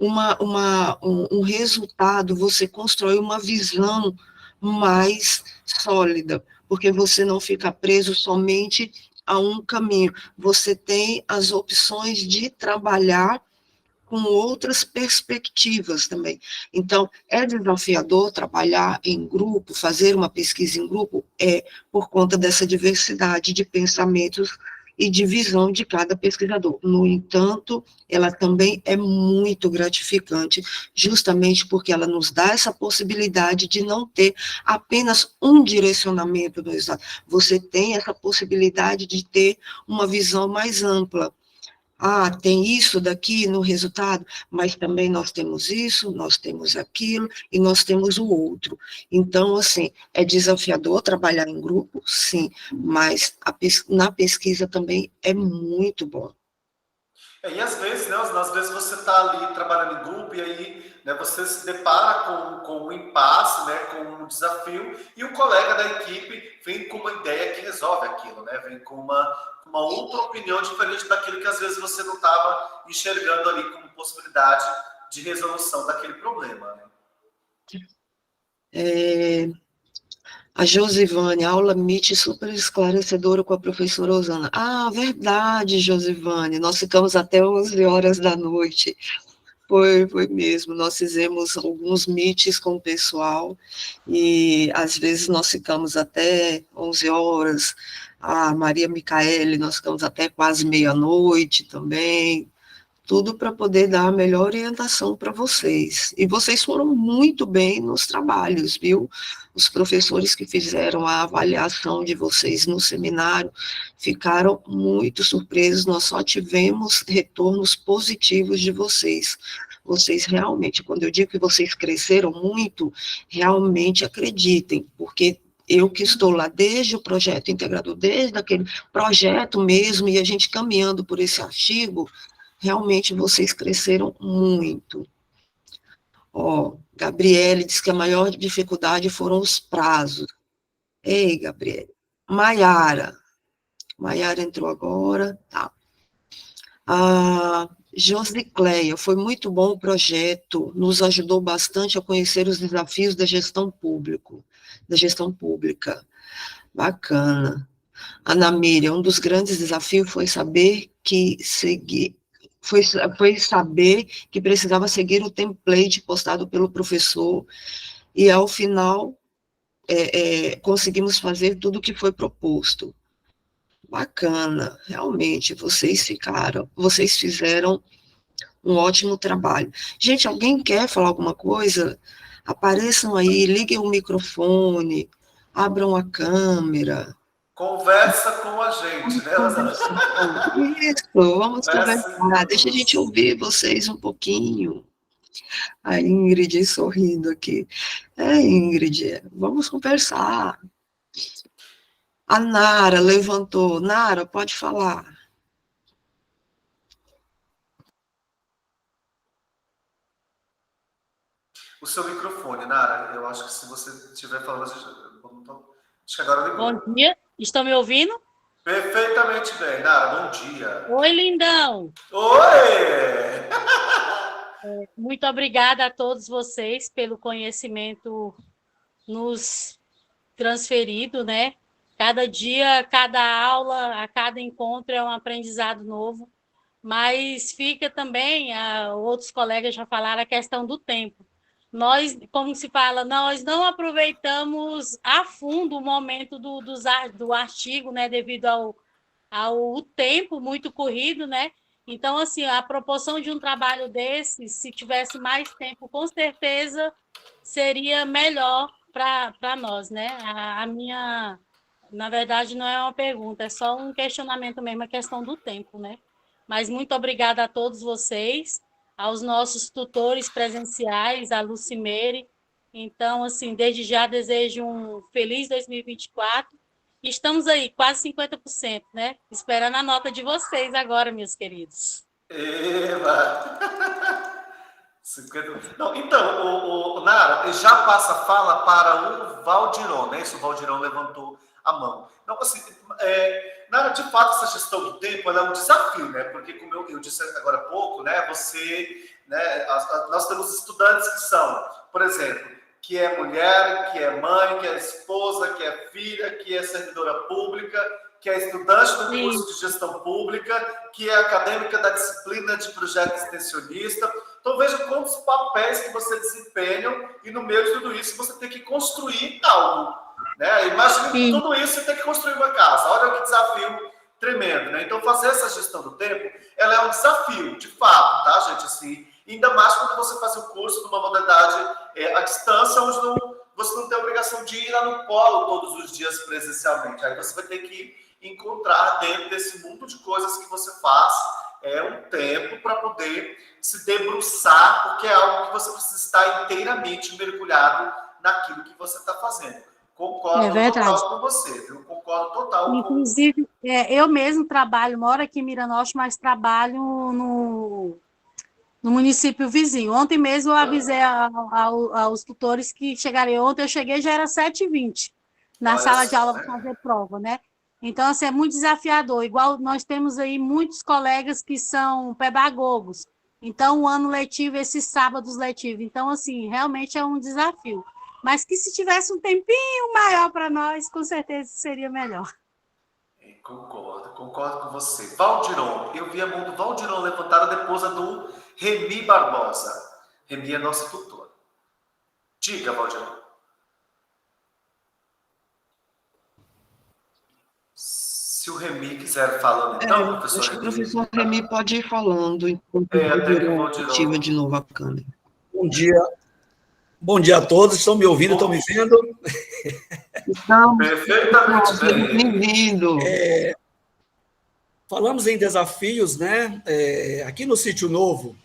um resultado, você constrói uma visão mais sólida, porque você não fica preso somente a um caminho, você tem as opções de trabalhar com outras perspectivas também. Então, é desafiador trabalhar em grupo, fazer uma pesquisa em grupo, por conta dessa diversidade de pensamentos e de visão de cada pesquisador. No entanto, ela também é muito gratificante, justamente porque ela nos dá essa possibilidade de não ter apenas um direcionamento do resultado. Você tem essa possibilidade de ter uma visão mais ampla. Tem isso daqui no resultado, mas também nós temos isso, nós temos aquilo, e nós temos o outro. Então, assim, é desafiador trabalhar em grupo, sim, mas na pesquisa também é muito bom. E às vezes, né, às vezes você está ali trabalhando em grupo e aí, né, você se depara com um impasse, né, com um desafio, e o colega da equipe vem com uma ideia que resolve aquilo, né, vem com uma outra opinião diferente daquilo que às vezes você não estava enxergando ali como possibilidade de resolução daquele problema, né? A Josivane, aula Meet super esclarecedora com a professora Osana. Verdade, Josivane, nós ficamos até 11 horas da noite. Foi mesmo, nós fizemos alguns meets com o pessoal, e às vezes nós ficamos até 11 horas, a Maria Micaele, nós ficamos até quase meia-noite também, tudo para poder dar a melhor orientação para vocês. E vocês foram muito bem nos trabalhos, viu? Os professores que fizeram a avaliação de vocês no seminário ficaram muito surpresos, nós só tivemos retornos positivos de vocês. Vocês realmente, quando eu digo que vocês cresceram muito, realmente acreditem, porque eu que estou lá desde o projeto integrador, desde aquele projeto mesmo, e a gente caminhando por esse artigo, realmente vocês cresceram muito. Gabriele diz que a maior dificuldade foram os prazos. Ei, Gabriele. Maiara entrou agora, tá. A Josicleia, foi muito bom o projeto, nos ajudou bastante a conhecer os desafios da gestão pública. Bacana. Ana Miriam, um dos grandes desafios foi saber que saber que precisava seguir o template postado pelo professor, e ao final conseguimos fazer tudo o que foi proposto. Bacana, realmente, vocês fizeram um ótimo trabalho. Gente, alguém quer falar alguma coisa? Apareçam aí, liguem o microfone, abram a câmera. Conversa com a gente, né, Rosana? Isso, vamos conversar, deixa a gente ouvir vocês um pouquinho. A Ingrid sorrindo aqui. Ingrid, vamos conversar. A Nara levantou. Nara, pode falar. O seu microfone, Nara, eu acho que se você estiver falando, acho que agora ligou. Bom dia, estão me ouvindo? Perfeitamente bem, Nara, bom dia. Oi, lindão. Oi! Muito obrigada a todos vocês pelo conhecimento nos transferido, né? Cada dia, cada aula, a cada encontro é um aprendizado novo, mas fica também, outros colegas já falaram, a questão do tempo. Nós, como se fala, nós não aproveitamos a fundo o momento do artigo, né, devido ao tempo muito corrido, né? Então, assim, a proporção de um trabalho desse, se tivesse mais tempo, com certeza seria melhor para nós, né? A minha, na verdade, não é uma pergunta, é só um questionamento mesmo, a questão do tempo, né? Mas muito obrigada a todos vocês, aos nossos tutores presenciais, a Lucimeire. Então, assim, desde já desejo um feliz 2024. Estamos aí, quase 50%, né? Esperando a nota de vocês agora, meus queridos. Eba! Não, então, Nara, já passa a fala para o Valdiron, né? Isso, o Valdiron levantou a mão. Não, assim, Nara, de fato, essa gestão do tempo ela é um desafio, né? Porque, como eu disse agora há pouco, né? Nós temos estudantes que são, por exemplo, que é mulher, que é mãe, que é esposa, que é filha, que é servidora pública, que é estudante do curso de gestão pública, que é acadêmica da disciplina de projeto extensionista. Então, veja quantos papéis que você desempenha e, no meio de tudo isso, você tem que construir algo. Né? Imagina que tudo isso você tem que construir uma casa. Olha que desafio tremendo. Né? Então, fazer essa gestão do tempo, ela é um desafio, de fato, tá, gente? Assim, ainda mais quando você faz o curso numa modalidade à distância, onde você não tem a obrigação de ir lá no polo todos os dias presencialmente. Aí você vai ter que encontrar dentro desse mundo de coisas que você faz um tempo para poder se debruçar, porque é algo que você precisa estar inteiramente mergulhado naquilo que você está fazendo. Concordo total com você, viu? Concordo total. Inclusive, eu mesmo moro aqui em Miranópolis, mas trabalho no município vizinho. Ontem mesmo eu avisei aos tutores que chegariam. Ontem eu cheguei, já era 7h20, na sala de aula para fazer prova, né? Então, assim, é muito desafiador. Igual nós temos aí muitos colegas que são pedagogos. Então, o ano letivo, esses sábados letivos. Então, assim, realmente é um desafio. Mas que se tivesse um tempinho maior para nós, com certeza seria melhor. Concordo com você. Valdiron, eu vi a mão do Valdiron levantada depois a do Remi Barbosa. Remi é nossa tutora. Diga, Valdiron. Se o Remi quiser falando, então, professor Remi. O professor Remi pode ir falando, enquanto ativa de novo a câmera. Bom dia. Bom dia a todos. Estão me ouvindo? Estão me vendo? Estamos perfeitamente bem-vindo. Falamos em desafios, né? Aqui no Sítio Novo,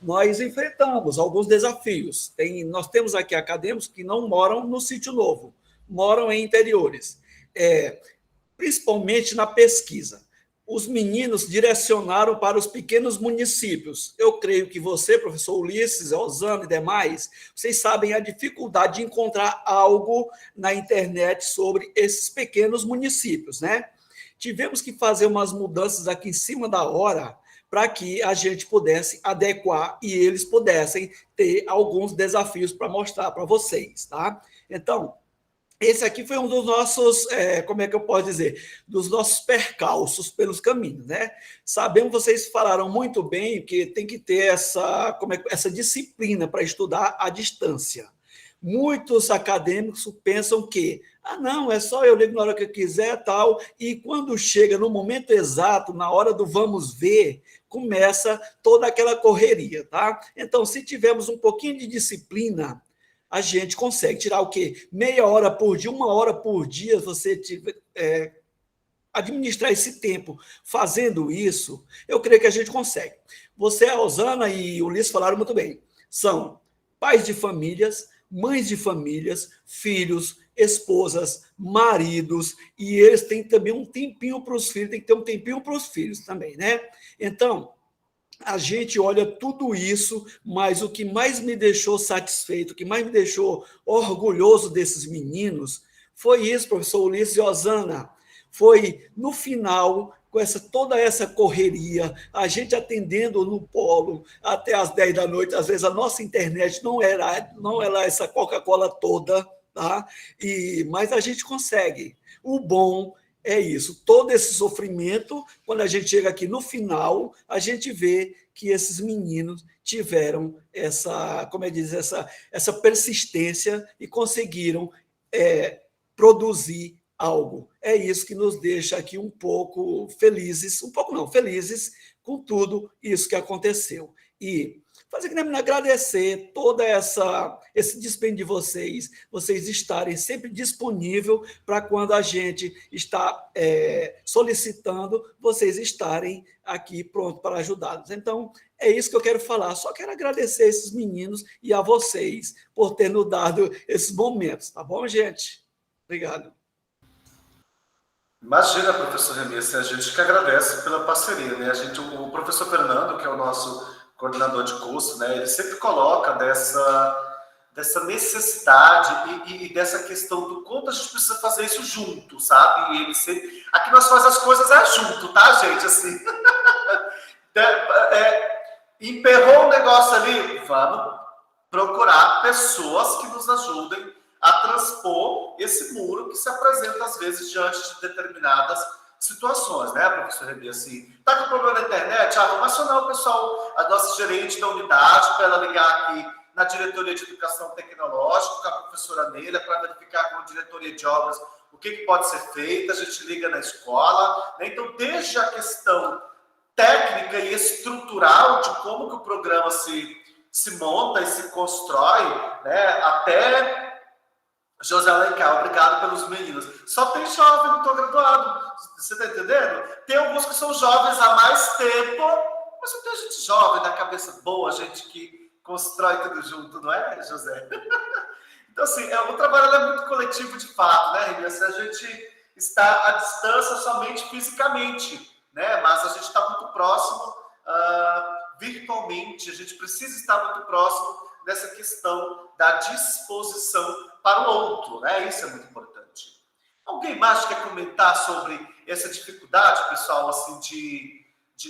nós enfrentamos alguns desafios. Nós temos aqui acadêmicos que não moram no Sítio Novo, moram em interiores. Principalmente na pesquisa. os meninos direcionaram para os pequenos municípios. Eu creio que você, professor Ulisses, Osana e demais, vocês sabem a dificuldade de encontrar algo na internet sobre esses pequenos municípios, né? Tivemos que fazer umas mudanças aqui em cima da hora para que a gente pudesse adequar e eles pudessem ter alguns desafios para mostrar para vocês, tá? Então, esse aqui foi um dos nossos, como é que eu posso dizer, dos nossos percalços pelos caminhos, né? Sabemos, vocês falaram muito bem que tem que ter essa disciplina para estudar à distância. Muitos acadêmicos pensam que, não, é só eu ligo na hora que eu quiser, tal, e quando chega no momento exato, na hora do vamos ver, começa toda aquela correria, tá? Então, se tivermos um pouquinho de disciplina, a gente consegue tirar o quê? Meia hora por dia, 1 hora por dia, você administrar esse tempo fazendo isso, eu creio que a gente consegue. Você, a Osana e o Ulisses falaram muito bem. São pais de famílias, mães de famílias, filhos, esposas, maridos, e eles têm também um tempinho para os filhos, tem que ter um tempinho para os filhos também, né? Então, a gente olha tudo isso, mas o que mais me deixou satisfeito, o que mais me deixou orgulhoso desses meninos, foi isso, professor Ulisses e Osana, foi no final, com toda essa correria, a gente atendendo no polo até às 10 da noite, às vezes a nossa internet não era essa Coca-Cola toda, tá? Mas a gente consegue. O bom é isso, todo esse sofrimento, quando a gente chega aqui no final, a gente vê que esses meninos tiveram essa persistência e conseguiram produzir algo. É isso que nos deixa aqui um pouco felizes, um pouco não, felizes com tudo isso que aconteceu. E fazer que nem agradecer toda esse dispêndio de vocês estarem sempre disponível para quando a gente está solicitando, vocês estarem aqui pronto para ajudá-los. Então, é isso que eu quero falar. Só quero agradecer esses meninos e a vocês por ter nos dado esses momentos. Tá bom, gente? Obrigado. Imagina, professor Remy, a gente que agradece pela parceria, né? O professor Fernando, que é o nosso coordenador de curso, né? Ele sempre coloca dessa necessidade e dessa questão do quanto a gente precisa fazer isso junto, sabe? E ele sempre... Aqui nós fazemos as coisas junto, tá, gente? Assim, emperrou o negócio ali, vamos procurar pessoas que nos ajudem a transpor esse muro que se apresenta, às vezes, diante de determinadas situações, né, professor Remy? Assim, tá com problema na internet? Vamos acionar o pessoal, a nossa gerente da unidade, para ela ligar aqui na diretoria de educação tecnológica, com a professora Neila, para verificar com a diretoria de obras o que pode ser feito, a gente liga na escola, né? Então, desde a questão técnica e estrutural de como que o programa se monta e se constrói, né, até... José Alencar, obrigado pelos meninos. Só tem jovem, não estou graduado. Você está entendendo? Tem alguns que são jovens há mais tempo, mas não tem gente jovem, da cabeça boa, gente que constrói tudo junto, não é, José? Então, assim, o trabalho é muito coletivo de fato, né, Remy? Assim, a gente está à distância somente fisicamente, né? Mas a gente está muito próximo virtualmente, a gente precisa estar muito próximo dessa questão da disposição para o outro, né? Isso é muito importante. Alguém mais quer comentar sobre essa dificuldade, pessoal, assim,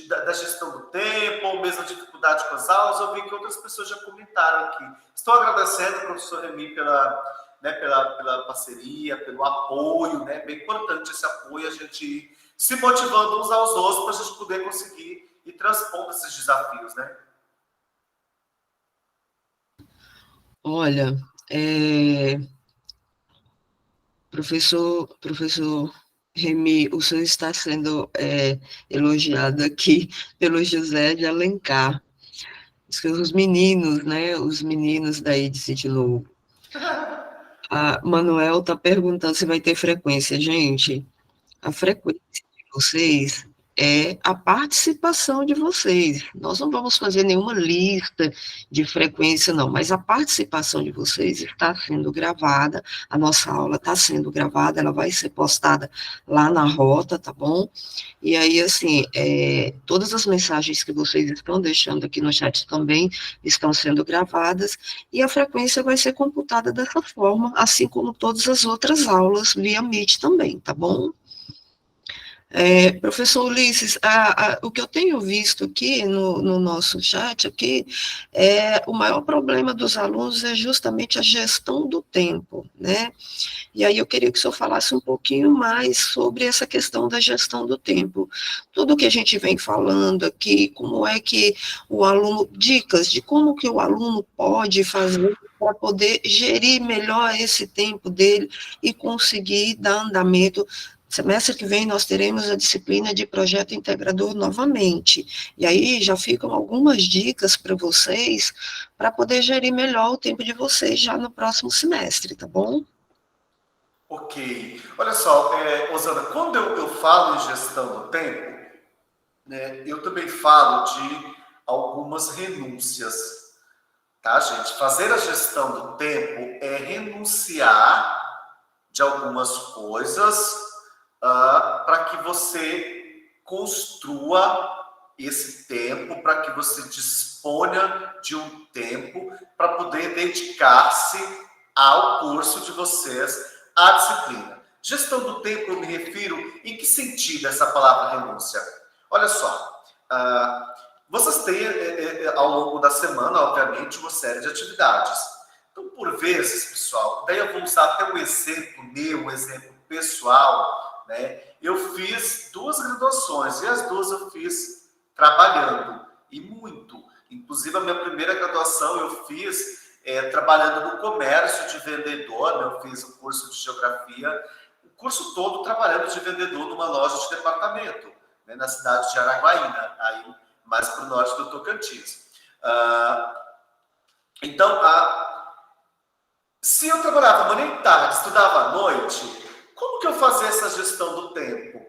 da gestão do tempo, ou mesmo a dificuldade com as aulas? Eu vi que outras pessoas já comentaram aqui. Estou agradecendo ao professor Remy pela parceria, pelo apoio, né? Bem importante esse apoio, a gente ir se motivando uns aos outros para a gente poder conseguir ir transpondo esses desafios, né? Olha, professor Remy, o senhor está sendo elogiado aqui pelo José de Alencar. Os meninos, né? Os meninos daí de Sítio Novo. A Manuel está perguntando se vai ter frequência. Gente, a frequência de vocês é a participação de vocês. Nós não vamos fazer nenhuma lista de frequência, não, mas a participação de vocês está sendo gravada, a nossa aula está sendo gravada, ela vai ser postada lá na rota, tá bom? E aí, assim, todas as mensagens que vocês estão deixando aqui no chat também estão sendo gravadas, e a frequência vai ser computada dessa forma, assim como todas as outras aulas via Meet também, tá bom? Professor Ulisses, o que eu tenho visto aqui no nosso chat aqui, o maior problema dos alunos é justamente a gestão do tempo, né? E aí eu queria que o senhor falasse um pouquinho mais sobre essa questão da gestão do tempo. Tudo que a gente vem falando aqui, como é que o aluno, dicas de como que o aluno pode fazer para poder gerir melhor esse tempo dele e conseguir dar andamento. Semestre que vem nós teremos a disciplina de projeto integrador novamente, e aí já ficam algumas dicas para vocês, para poder gerir melhor o tempo de vocês já no próximo semestre, tá bom? Ok. Olha só, Osana, quando eu falo em gestão do tempo, né, eu também falo de algumas renúncias, tá, gente? Fazer a gestão do tempo é renunciar de algumas coisas para que você construa esse tempo, para que você disponha de um tempo para poder dedicar-se ao curso de vocês, à disciplina. Gestão do tempo, eu me refiro em que sentido essa palavra renúncia? Olha só, vocês têm ao longo da semana, obviamente, uma série de atividades. Então, por vezes, pessoal, daí eu vou usar até um exemplo meu, um exemplo pessoal, né? Eu fiz 2 graduações e as 2 eu fiz trabalhando, e muito. Inclusive, a minha primeira graduação eu fiz trabalhando no comércio de vendedor, né? Eu fiz o curso de geografia, o curso todo trabalhando de vendedor numa loja de departamento, né? Na cidade de Araguaína, aí mais para o norte do Tocantins. Então, se eu trabalhava manhã e tarde, estudava à noite, como que eu fazia essa gestão do tempo?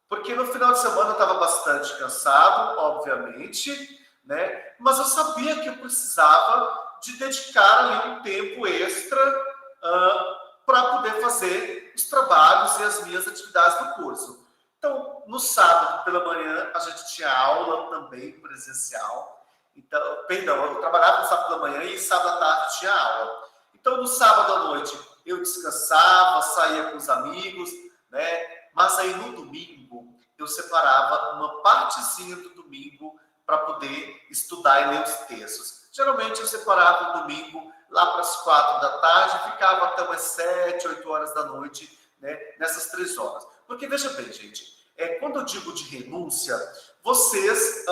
Porque no final de semana eu estava bastante cansado, obviamente, né? Mas eu sabia que eu precisava de dedicar ali um tempo extra para poder fazer os trabalhos e as minhas atividades do curso. Então, no sábado pela manhã, a gente tinha aula também presencial. Então, eu trabalhava no sábado pela manhã e sábado à tarde tinha aula. Então, no sábado à noite, eu descansava, saía com os amigos, né? Mas aí no domingo, eu separava uma partezinha do domingo para poder estudar e ler os textos. Geralmente, eu separava o domingo lá para as 4 da tarde, ficava até umas 7, 8 horas da noite, né? Nessas 3 horas. Porque, veja bem, gente, quando eu digo de renúncia, vocês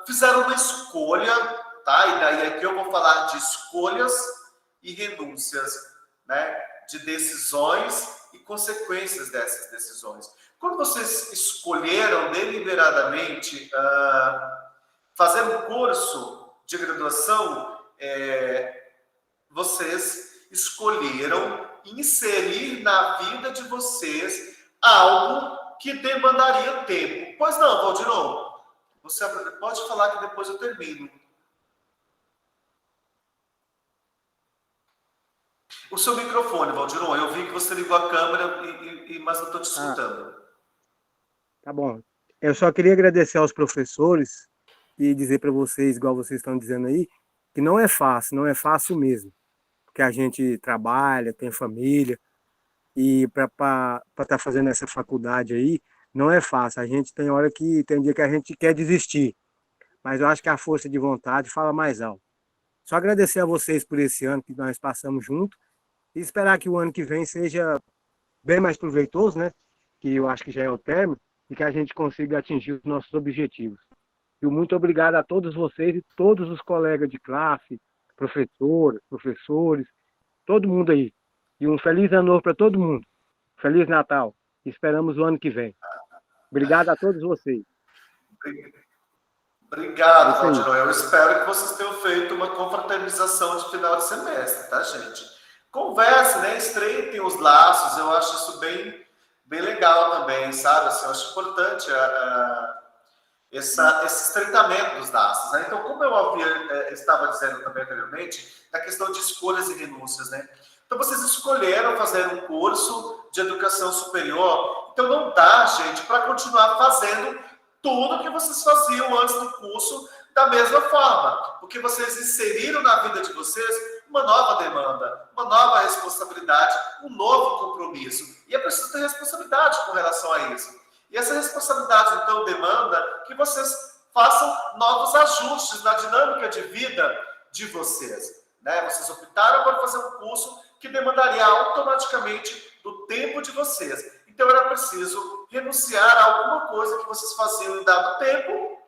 fizeram uma escolha, tá? E daí aqui eu vou falar de escolhas e renúncias, né, de decisões e consequências dessas decisões. Quando vocês escolheram deliberadamente fazer um curso de graduação, vocês escolheram inserir na vida de vocês algo que demandaria tempo. Pois não, Valdiron? Você pode falar que depois eu termino. O seu microfone, Valdiron, eu vi que você ligou a câmera, mas não estou te escutando. Tá bom. Eu só queria agradecer aos professores e dizer para vocês, igual vocês estão dizendo aí, que não é fácil mesmo. Porque a gente trabalha, tem família, e para estar fazendo essa faculdade aí, não é fácil. A gente tem dia que a gente quer desistir, mas eu acho que a força de vontade fala mais alto. Só agradecer a vocês por esse ano que nós passamos juntos, e esperar que o ano que vem seja bem mais proveitoso, né? Que eu acho que já é o término, e que a gente consiga atingir os nossos objetivos. E muito obrigado a todos vocês e todos os colegas de classe, professores, todo mundo aí. E um feliz ano novo para todo mundo. Feliz Natal. Esperamos o ano que vem. Obrigado a todos vocês. Obrigado, Valdiron. Eu espero que vocês tenham feito uma confraternização de final de semestre, tá, gente? Converse, né? Estreitem os laços. Eu acho isso bem bem legal também, sabe? Assim, eu acho importante esse estreitamento dos laços, né? Então, como estava dizendo também anteriormente, a questão de escolhas e renúncias, né? Então, vocês escolheram fazer um curso de educação superior, então não dá, gente, para continuar fazendo tudo que vocês faziam antes do curso da mesma forma, porque vocês inseriram na vida de vocês uma nova demanda, uma nova responsabilidade, um novo compromisso. E é preciso ter responsabilidade com relação a isso. E essa responsabilidade, então, demanda que vocês façam novos ajustes na dinâmica de vida de vocês, né? Vocês optaram por fazer um curso que demandaria automaticamente do tempo de vocês. Então, era preciso renunciar a alguma coisa que vocês faziam em dado tempo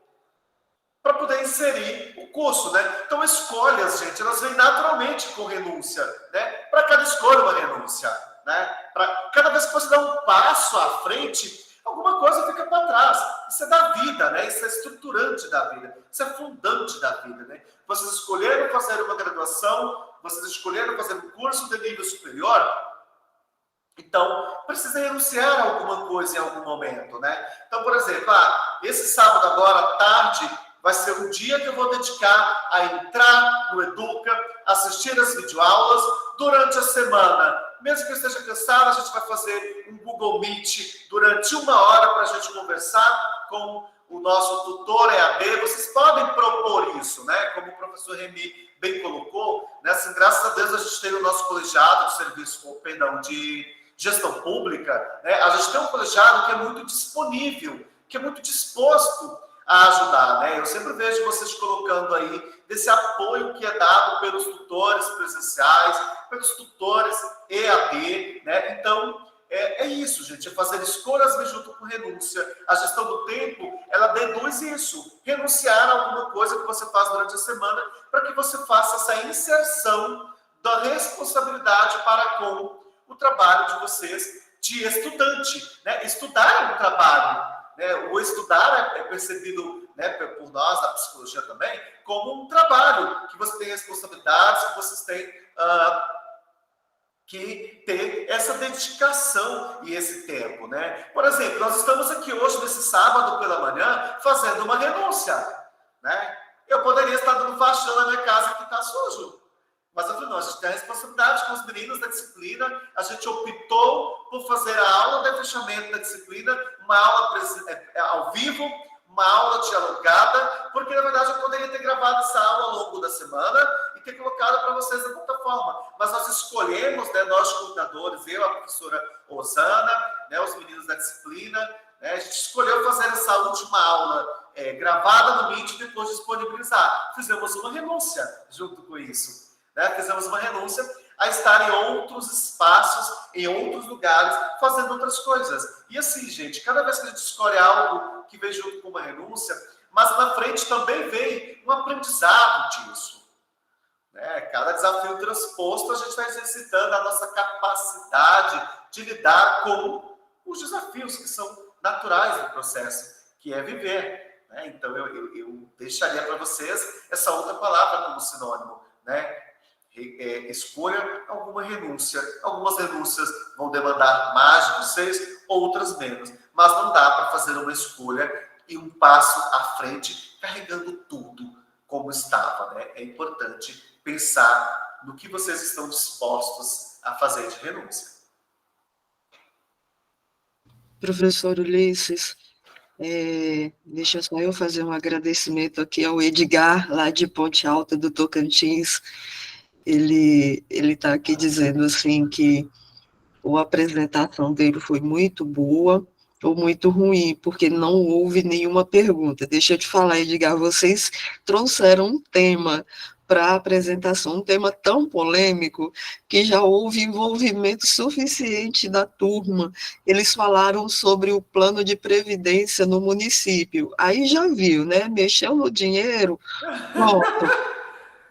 para poder inserir o curso, né? Então, escolhas, gente, elas vêm naturalmente com renúncia, né? Para cada escolha, uma renúncia, né? Para cada vez que você dá um passo à frente, alguma coisa fica para trás. Isso é da vida, né? Isso é estruturante da vida. Isso é fundante da vida, né? Vocês escolheram fazer uma graduação, vocês escolheram fazer um curso de nível superior, então, precisa renunciar a alguma coisa em algum momento, né? Então, por exemplo, esse sábado agora, à tarde, vai ser um dia que eu vou dedicar a entrar no Educa, assistir as videoaulas durante a semana. Mesmo que eu esteja cansado, a gente vai fazer um Google Meet durante 1 hora para a gente conversar com o nosso tutor EAD. Vocês podem propor isso, né? Como o professor Remy bem colocou, né? Assim, graças a Deus a gente tem o nosso colegiado de serviço, de gestão pública, né? A gente tem um colegiado que é muito disponível, que é muito disposto a ajudar, né? Eu sempre vejo vocês colocando aí desse apoio que é dado pelos tutores presenciais, pelos tutores EAD, né? Então, é isso, gente, é fazer escolhas junto com renúncia. A gestão do tempo, ela deduz isso, renunciar a alguma coisa que você faz durante a semana para que você faça essa inserção da responsabilidade para com o trabalho de vocês de estudante, né? Estudar é um trabalho, né? O estudar é percebido, né, por nós, da psicologia também, como um trabalho, que você tem responsabilidades, que vocês têm que ter essa dedicação e esse tempo, né? Por exemplo, nós estamos aqui hoje, nesse sábado pela manhã, fazendo uma renúncia, né? Eu poderia estar dando faxina na minha casa que está sujo, mas eu falei, não, a gente tem a responsabilidade com os meninos da disciplina, a gente optou por fazer a aula de fechamento da disciplina, uma aula ao vivo, uma aula dialogada, porque, na verdade, eu poderia ter gravado essa aula ao longo da semana e ter colocado para vocês na plataforma. Mas nós escolhemos, né, nós coordenadores, eu, a professora Osana, né, os meninos da disciplina, né, a gente escolheu fazer essa última aula gravada no Meet e depois disponibilizar. Fizemos uma renúncia junto com isso, né? Fizemos uma renúncia a estar em outros espaços, em outros lugares, fazendo outras coisas. E assim, gente, cada vez que a gente escolhe algo que vem junto com uma renúncia, mas na frente também vem um aprendizado disso, né? Cada desafio transposto, a gente vai exercitando a nossa capacidade de lidar com os desafios que são naturais do processo, que é viver, né? Então, eu deixaria para vocês essa outra palavra como sinônimo, né? Escolha alguma renúncia. Algumas renúncias vão demandar mais de vocês, outras menos. Mas não dá para fazer uma escolha e um passo à frente, carregando tudo como estava, né? É importante pensar no que vocês estão dispostos a fazer de renúncia. Professor Ulisses, deixa só eu fazer um agradecimento aqui ao Edgar, lá de Ponte Alta do Tocantins. Ele está aqui dizendo assim que a apresentação dele foi muito boa ou muito ruim, porque não houve nenhuma pergunta. Deixa eu te falar, Edgar, vocês trouxeram um tema para a apresentação, um tema tão polêmico que já houve envolvimento suficiente da turma. Eles falaram sobre o plano de previdência no município. Aí já viu, né? Mexeu no dinheiro, pronto.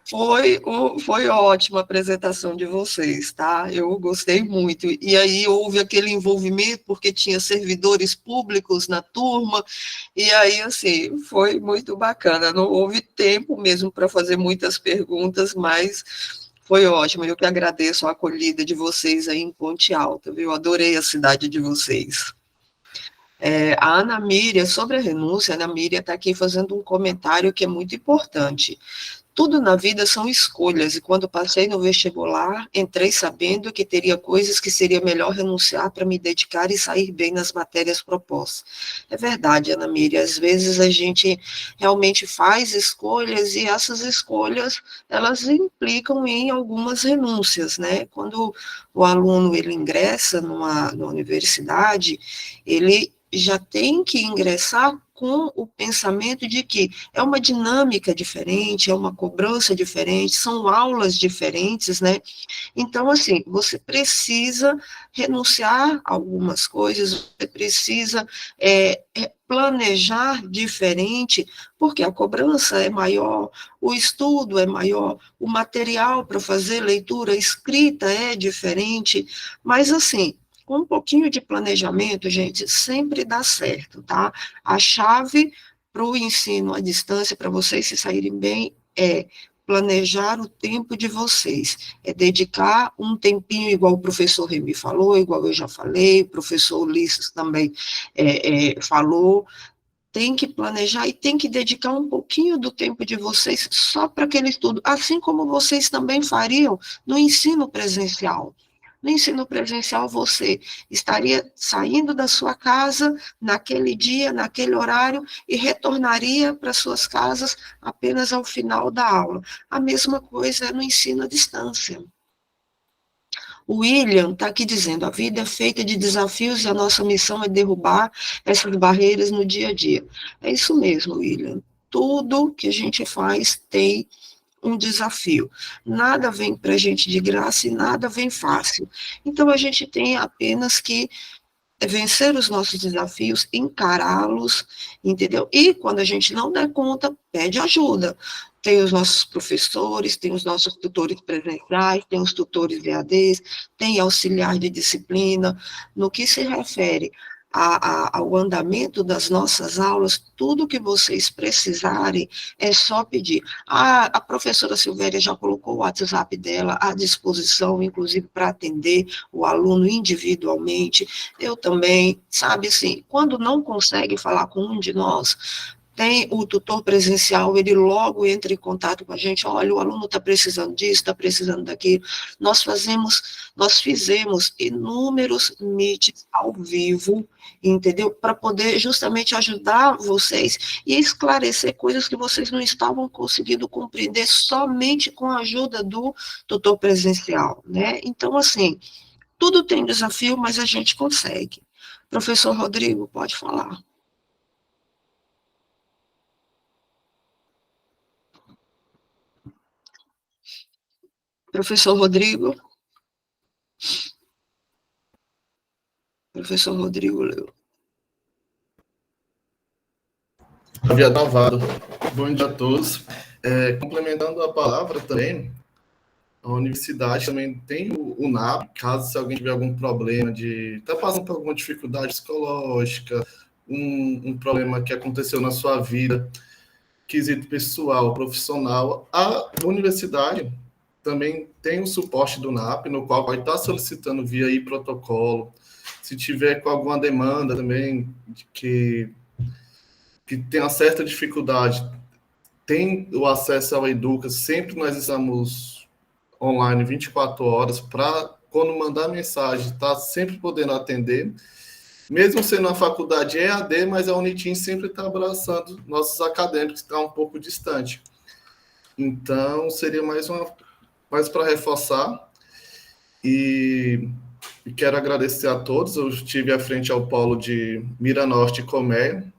Foi ótima a apresentação de vocês, tá? Eu gostei muito. E aí houve aquele envolvimento, porque tinha servidores públicos na turma, e aí, assim, foi muito bacana. Não houve tempo mesmo para fazer muitas perguntas, mas Foi ótimo, eu que agradeço a acolhida de vocês aí em Ponte Alta, viu? Adorei a cidade de vocês. A Ana Miriam, sobre a renúncia, a Ana Miriam está aqui fazendo um comentário que é muito importante. Tudo na vida são escolhas, e quando passei no vestibular, entrei sabendo que teria coisas que seria melhor renunciar para me dedicar e sair bem nas matérias propostas. É verdade, Ana Miriam, às vezes a gente realmente faz escolhas, e essas escolhas, elas implicam em algumas renúncias, né? Quando o aluno, ele ingressa numa universidade, ele já tem que ingressar com o pensamento de que é uma dinâmica diferente, é uma cobrança diferente, são aulas diferentes, né? Então, assim, você precisa renunciar a algumas coisas, você precisa planejar diferente, porque a cobrança é maior, o estudo é maior, o material para fazer leitura escrita é diferente, mas, assim, com um pouquinho de planejamento, gente, sempre dá certo, tá? A chave para o ensino à distância, para vocês se saírem bem, é planejar o tempo de vocês, é dedicar um tempinho, igual o professor Remy falou, igual eu já falei, o professor Ulisses também falou, tem que planejar e tem que dedicar um pouquinho do tempo de vocês só para aquele estudo, assim como vocês também fariam no ensino presencial. No ensino presencial, você estaria saindo da sua casa naquele dia, naquele horário, e retornaria para suas casas apenas ao final da aula. A mesma coisa é no ensino à distância. O William está aqui dizendo, a vida é feita de desafios e a nossa missão é derrubar essas barreiras no dia a dia. É isso mesmo, William. Tudo que a gente faz tem um desafio. Nada vem para a gente de graça e nada vem fácil. Então, a gente tem apenas que vencer os nossos desafios, encará-los, entendeu? E quando a gente não der conta, pede ajuda. Tem os nossos professores, tem os nossos tutores presenciais, tem os tutores EADs, tem auxiliar de disciplina. No que se refere ao andamento das nossas aulas, tudo que vocês precisarem, é só pedir. A professora Silvéria já colocou o WhatsApp dela à disposição, inclusive para atender o aluno individualmente. Eu também, sabe assim, quando não consegue falar com um de nós, tem o tutor presencial, ele logo entra em contato com a gente, olha, o aluno está precisando disso, está precisando daquilo. Nós fizemos inúmeros meets ao vivo, entendeu? Para poder justamente ajudar vocês e esclarecer coisas que vocês não estavam conseguindo compreender somente com a ajuda do tutor presencial, né? Então, assim, tudo tem desafio, mas a gente consegue. Professor Rodrigo, pode falar. Professor Rodrigo. Professor Rodrigo leu. Havia travado. Bom dia a todos. Complementando a palavra também, a universidade também tem o NAP, caso se alguém tiver algum problema de estar passando por alguma dificuldade psicológica, um problema que aconteceu na sua vida, quesito pessoal, profissional, a universidade também tem o suporte do NAP, no qual vai estar solicitando via protocolo. Se tiver com alguma demanda também que tem uma certa dificuldade, tem o acesso ao Educa, sempre nós estamos online 24 horas, para quando mandar mensagem, tá sempre podendo atender, mesmo sendo uma faculdade EAD, mas a Unitim sempre está abraçando nossos acadêmicos, que estão um pouco distante. Então, seria mais para reforçar, e quero agradecer a todos. Eu estive à frente ao polo de Miranorte e Colmeia,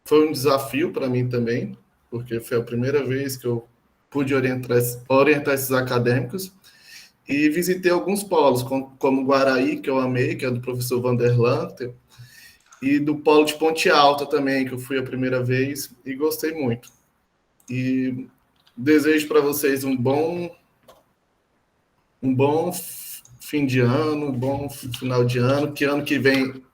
foi um desafio para mim também, porque foi a primeira vez que eu pude orientar esses acadêmicos, e visitei alguns polos, como Guaraí, que eu amei, que é do professor Vanderlanter, e do polo de Ponte Alta também, que eu fui a primeira vez, e gostei muito. E desejo para vocês um bom fim de ano, um bom final de ano, que ano que vem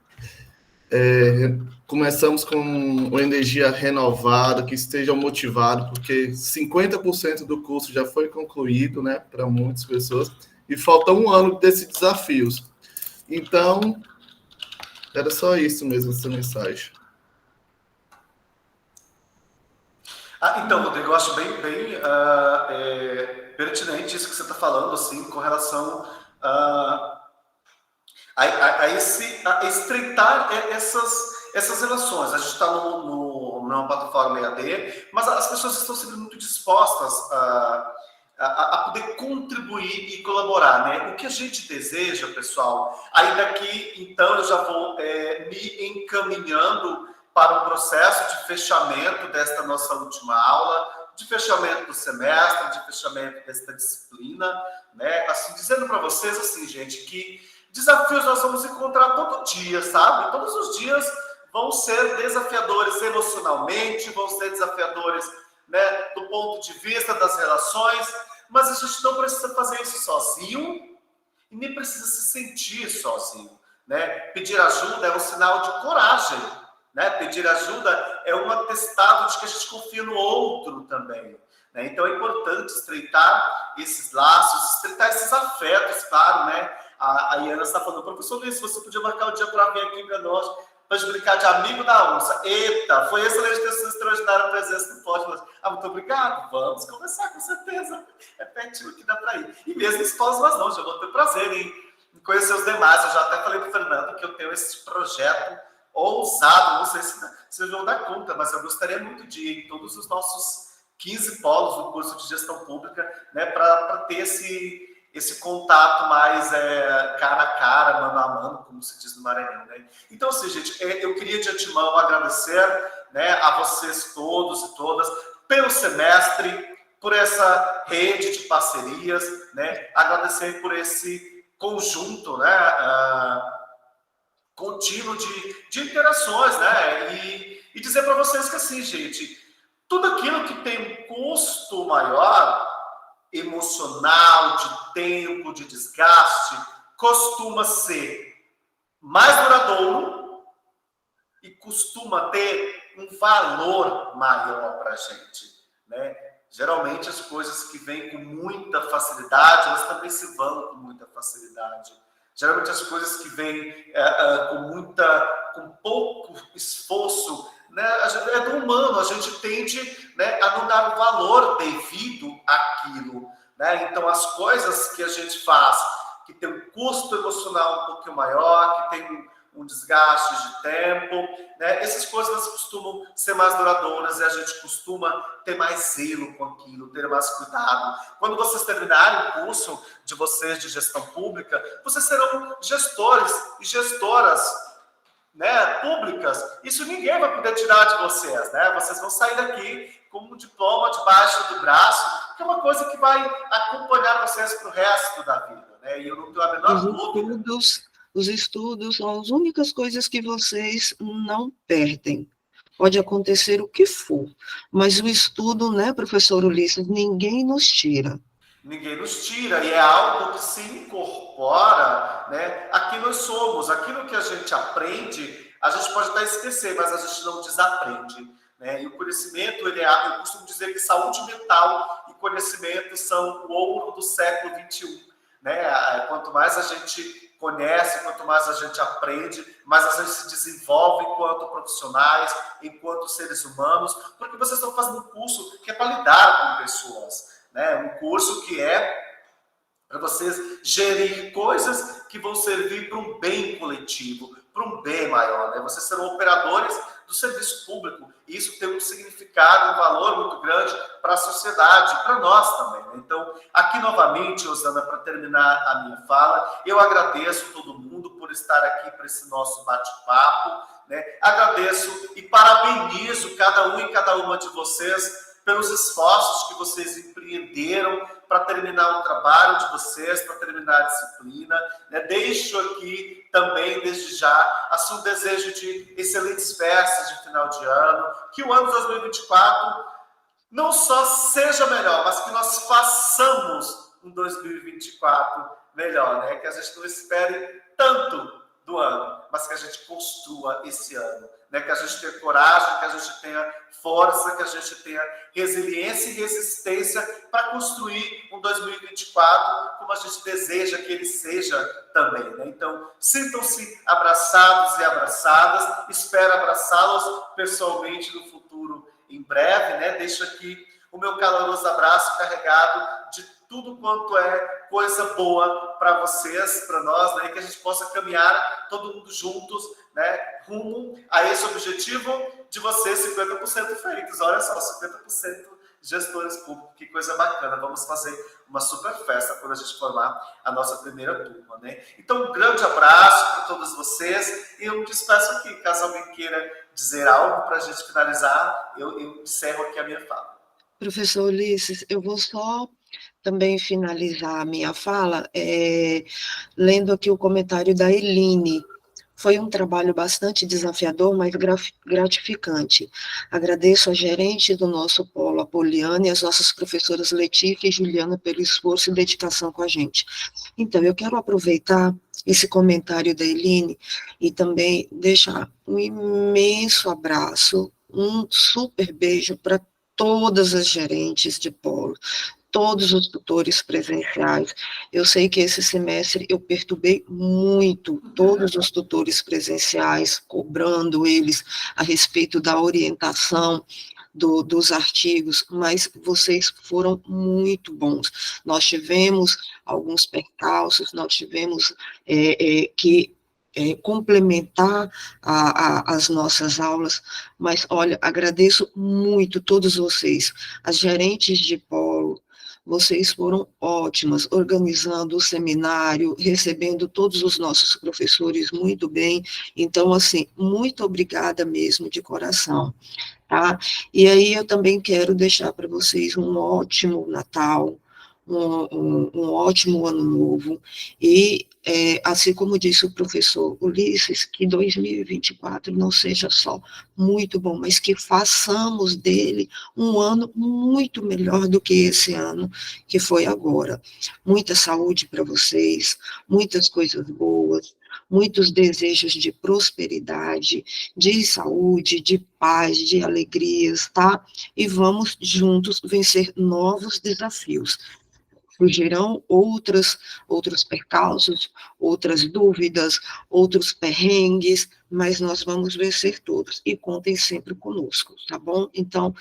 começamos com uma energia renovada, que estejam motivados, porque 50% do curso já foi concluído, né, para muitas pessoas, e falta um ano desses desafios. Então, era só isso mesmo, essa mensagem. Então, Rodrigo, eu acho bem pertinente isso que você está falando, assim, com relação a estreitar essas relações. A gente está numa plataforma EAD, mas as pessoas estão sempre muito dispostas a poder contribuir e colaborar, né? O que a gente deseja, pessoal, aí daqui, então, eu já vou me encaminhando para o processo de fechamento desta nossa última aula, de fechamento do semestre, de fechamento desta disciplina, né? Assim, dizendo para vocês, assim, gente, que desafios nós vamos encontrar todo dia, sabe? Todos os dias vão ser desafiadores emocionalmente, vão ser desafiadores, né, do ponto de vista das relações, mas a gente não precisa fazer isso sozinho e nem precisa se sentir sozinho, né? Pedir ajuda é um sinal de coragem, né? Pedir ajuda é um atestado de que a gente confia no outro também, né? Então é importante estreitar esses laços, estreitar esses afetos, claro, né? A Iana está falando, professor Luiz, você podia marcar o dia para vir aqui para nós, para brincar de amigo da onça. Eita, foi excelente ter sua extraordinária presença no podcast. Muito obrigado, vamos conversar com certeza. É pertinho que dá para ir. E mesmo escolas, mas não, já vou ter prazer em conhecer os demais. Eu já até falei para o Fernando que eu tenho esse projeto ousado, não sei se vocês vão dar conta, mas eu gostaria muito de ir em todos os nossos 15 polos do curso de gestão pública, né, para ter esse contato mais cara a cara, mano a mano, como se diz no Maranhão, né? Então, assim, gente, eu queria de antemão agradecer, né, a vocês todos e todas pelo semestre, por essa rede de parcerias, né? Agradecer por esse conjunto, né, contínuo de interações, né? E dizer para vocês que, assim, gente, tudo aquilo que tem um custo maior, emocional, de tempo, de desgaste, costuma ser mais duradouro e costuma ter um valor maior para a gente, né? Geralmente as coisas que vêm com muita facilidade, elas também se vão com muita facilidade. Geralmente as coisas que vêm com pouco esforço, né, é do humano, a gente tende, né, a não dar o valor devido àquilo, né? Então, as coisas que a gente faz, que tem um custo emocional um pouquinho maior, que tem um desgaste de tempo, né? Essas coisas costumam ser mais duradouras e a gente costuma ter mais zelo com aquilo, ter mais cuidado. Quando vocês terminarem o curso de vocês de gestão pública, vocês serão gestores e gestoras, né, públicas. Isso ninguém vai poder tirar de vocês, né? Vocês vão sair daqui com um diploma debaixo do braço, que é uma coisa que vai acompanhar vocês para o resto da vida, né? E eu não tenho a menor dúvida. Os estudos são as únicas coisas que vocês não perdem. Pode acontecer o que for, mas o estudo, né, professor Ulisses, ninguém nos tira. Ninguém nos tira, e é algo que se incorpora, né? Aqui nós somos, aquilo que a gente aprende, a gente pode até esquecer, mas a gente não desaprende, né? E o conhecimento, eu costumo dizer que saúde mental e conhecimento são o ouro do século XXI, né? Quanto mais a gente conhece, quanto mais a gente aprende, mais a gente se desenvolve enquanto profissionais, enquanto seres humanos, porque vocês estão fazendo um curso que é para lidar com pessoas, né? Um curso que é para vocês gerir coisas que vão servir para um bem coletivo, para um bem maior, né? Vocês serão operadores do serviço público, e isso tem um significado, um valor muito grande para a sociedade, para nós também, né? Então, aqui novamente, Osana, para terminar a minha fala, eu agradeço todo mundo por estar aqui para esse nosso bate-papo, né? Agradeço e parabenizo cada um e cada uma de vocês pelos esforços que vocês empreenderam para terminar o trabalho de vocês, para terminar a disciplina, né? Deixo aqui também, desde já, assim, um desejo de excelentes festas de final de ano, que o ano de 2024 não só seja melhor, mas que nós façamos um 2024 melhor, né? Que a gente não espere tanto do ano, mas que a gente construa esse ano, né? Que a gente tenha coragem, que a gente tenha força, que a gente tenha resiliência e resistência para construir um 2024 como a gente deseja que ele seja também, né? Então, sintam-se abraçados e abraçadas, espero abraçá-los pessoalmente no futuro em breve, né? Deixo aqui o meu caloroso abraço carregado de tudo quanto é coisa boa para vocês, para nós, né? Que a gente possa caminhar todo mundo juntos, né? Rumo a esse objetivo de vocês 50% feitos. Olha só, 50% gestores públicos, que coisa bacana. Vamos fazer uma super festa quando a gente formar a nossa primeira turma, né? Então, um grande abraço para todos vocês e eu me despeço aqui. Caso alguém queira dizer algo para a gente finalizar, eu encerro aqui a minha fala. Professor Ulisses, eu vou só também finalizar a minha fala lendo aqui o comentário da Eline. Foi um trabalho bastante desafiador, mas gratificante. Agradeço a gerente do nosso polo, a Poliana, e as nossas professoras Letícia e Juliana pelo esforço e dedicação com a gente. Então, eu quero aproveitar esse comentário da Eline e também deixar um imenso abraço, um super beijo para todas as gerentes de polo, todos os tutores presenciais. Eu sei que esse semestre eu perturbei muito todos os tutores presenciais, cobrando eles a respeito da orientação dos artigos, mas vocês foram muito bons. Nós tivemos alguns percalços, nós tivemos que complementar as nossas aulas, mas, olha, agradeço muito todos vocês, as gerentes de polo, vocês foram ótimas, organizando o seminário, recebendo todos os nossos professores muito bem, então, assim, muito obrigada mesmo, de coração, tá? E aí eu também quero deixar para vocês um ótimo Natal, um ótimo ano novo, e assim como disse o professor Ulisses, que 2024 não seja só muito bom, mas que façamos dele um ano muito melhor do que esse ano que foi agora. Muita saúde para vocês, muitas coisas boas, muitos desejos de prosperidade, de saúde, de paz, de alegrias, tá? E vamos juntos vencer novos desafios. Surgirão outros percalços, outras dúvidas, outros perrengues, mas nós vamos vencer todos, e contem sempre conosco, tá bom? Então,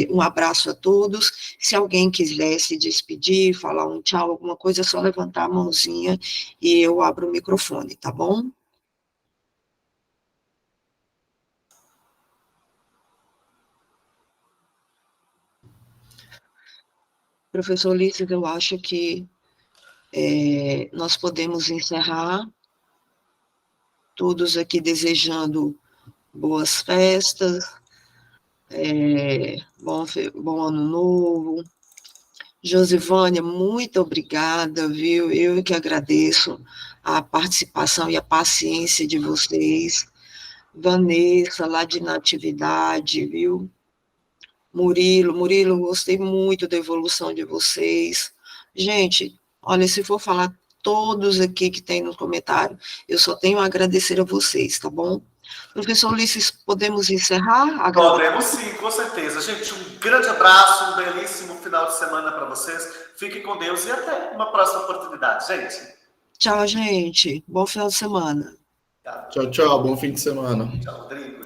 um abraço a todos, se alguém quiser se despedir, falar um tchau, alguma coisa, é só levantar a mãozinha e eu abro o microfone, tá bom? Professor Ulisses, eu acho que nós podemos encerrar, todos aqui desejando boas festas, bom ano novo. Josivânia, muito obrigada, viu? Eu que agradeço a participação e a paciência de vocês. Vanessa, lá de Natividade, viu? Murilo, gostei muito da evolução de vocês. Gente, olha, se for falar todos aqui que tem no comentário, eu só tenho a agradecer a vocês, tá bom? Professor Ulisses, podemos encerrar? Podemos sim, com certeza. Gente, um grande abraço, um belíssimo final de semana para vocês. Fiquem com Deus e até uma próxima oportunidade, gente. Tchau, gente. Bom final de semana. Tchau, tchau. Bom fim de semana. Tchau, Rodrigo. Tchau.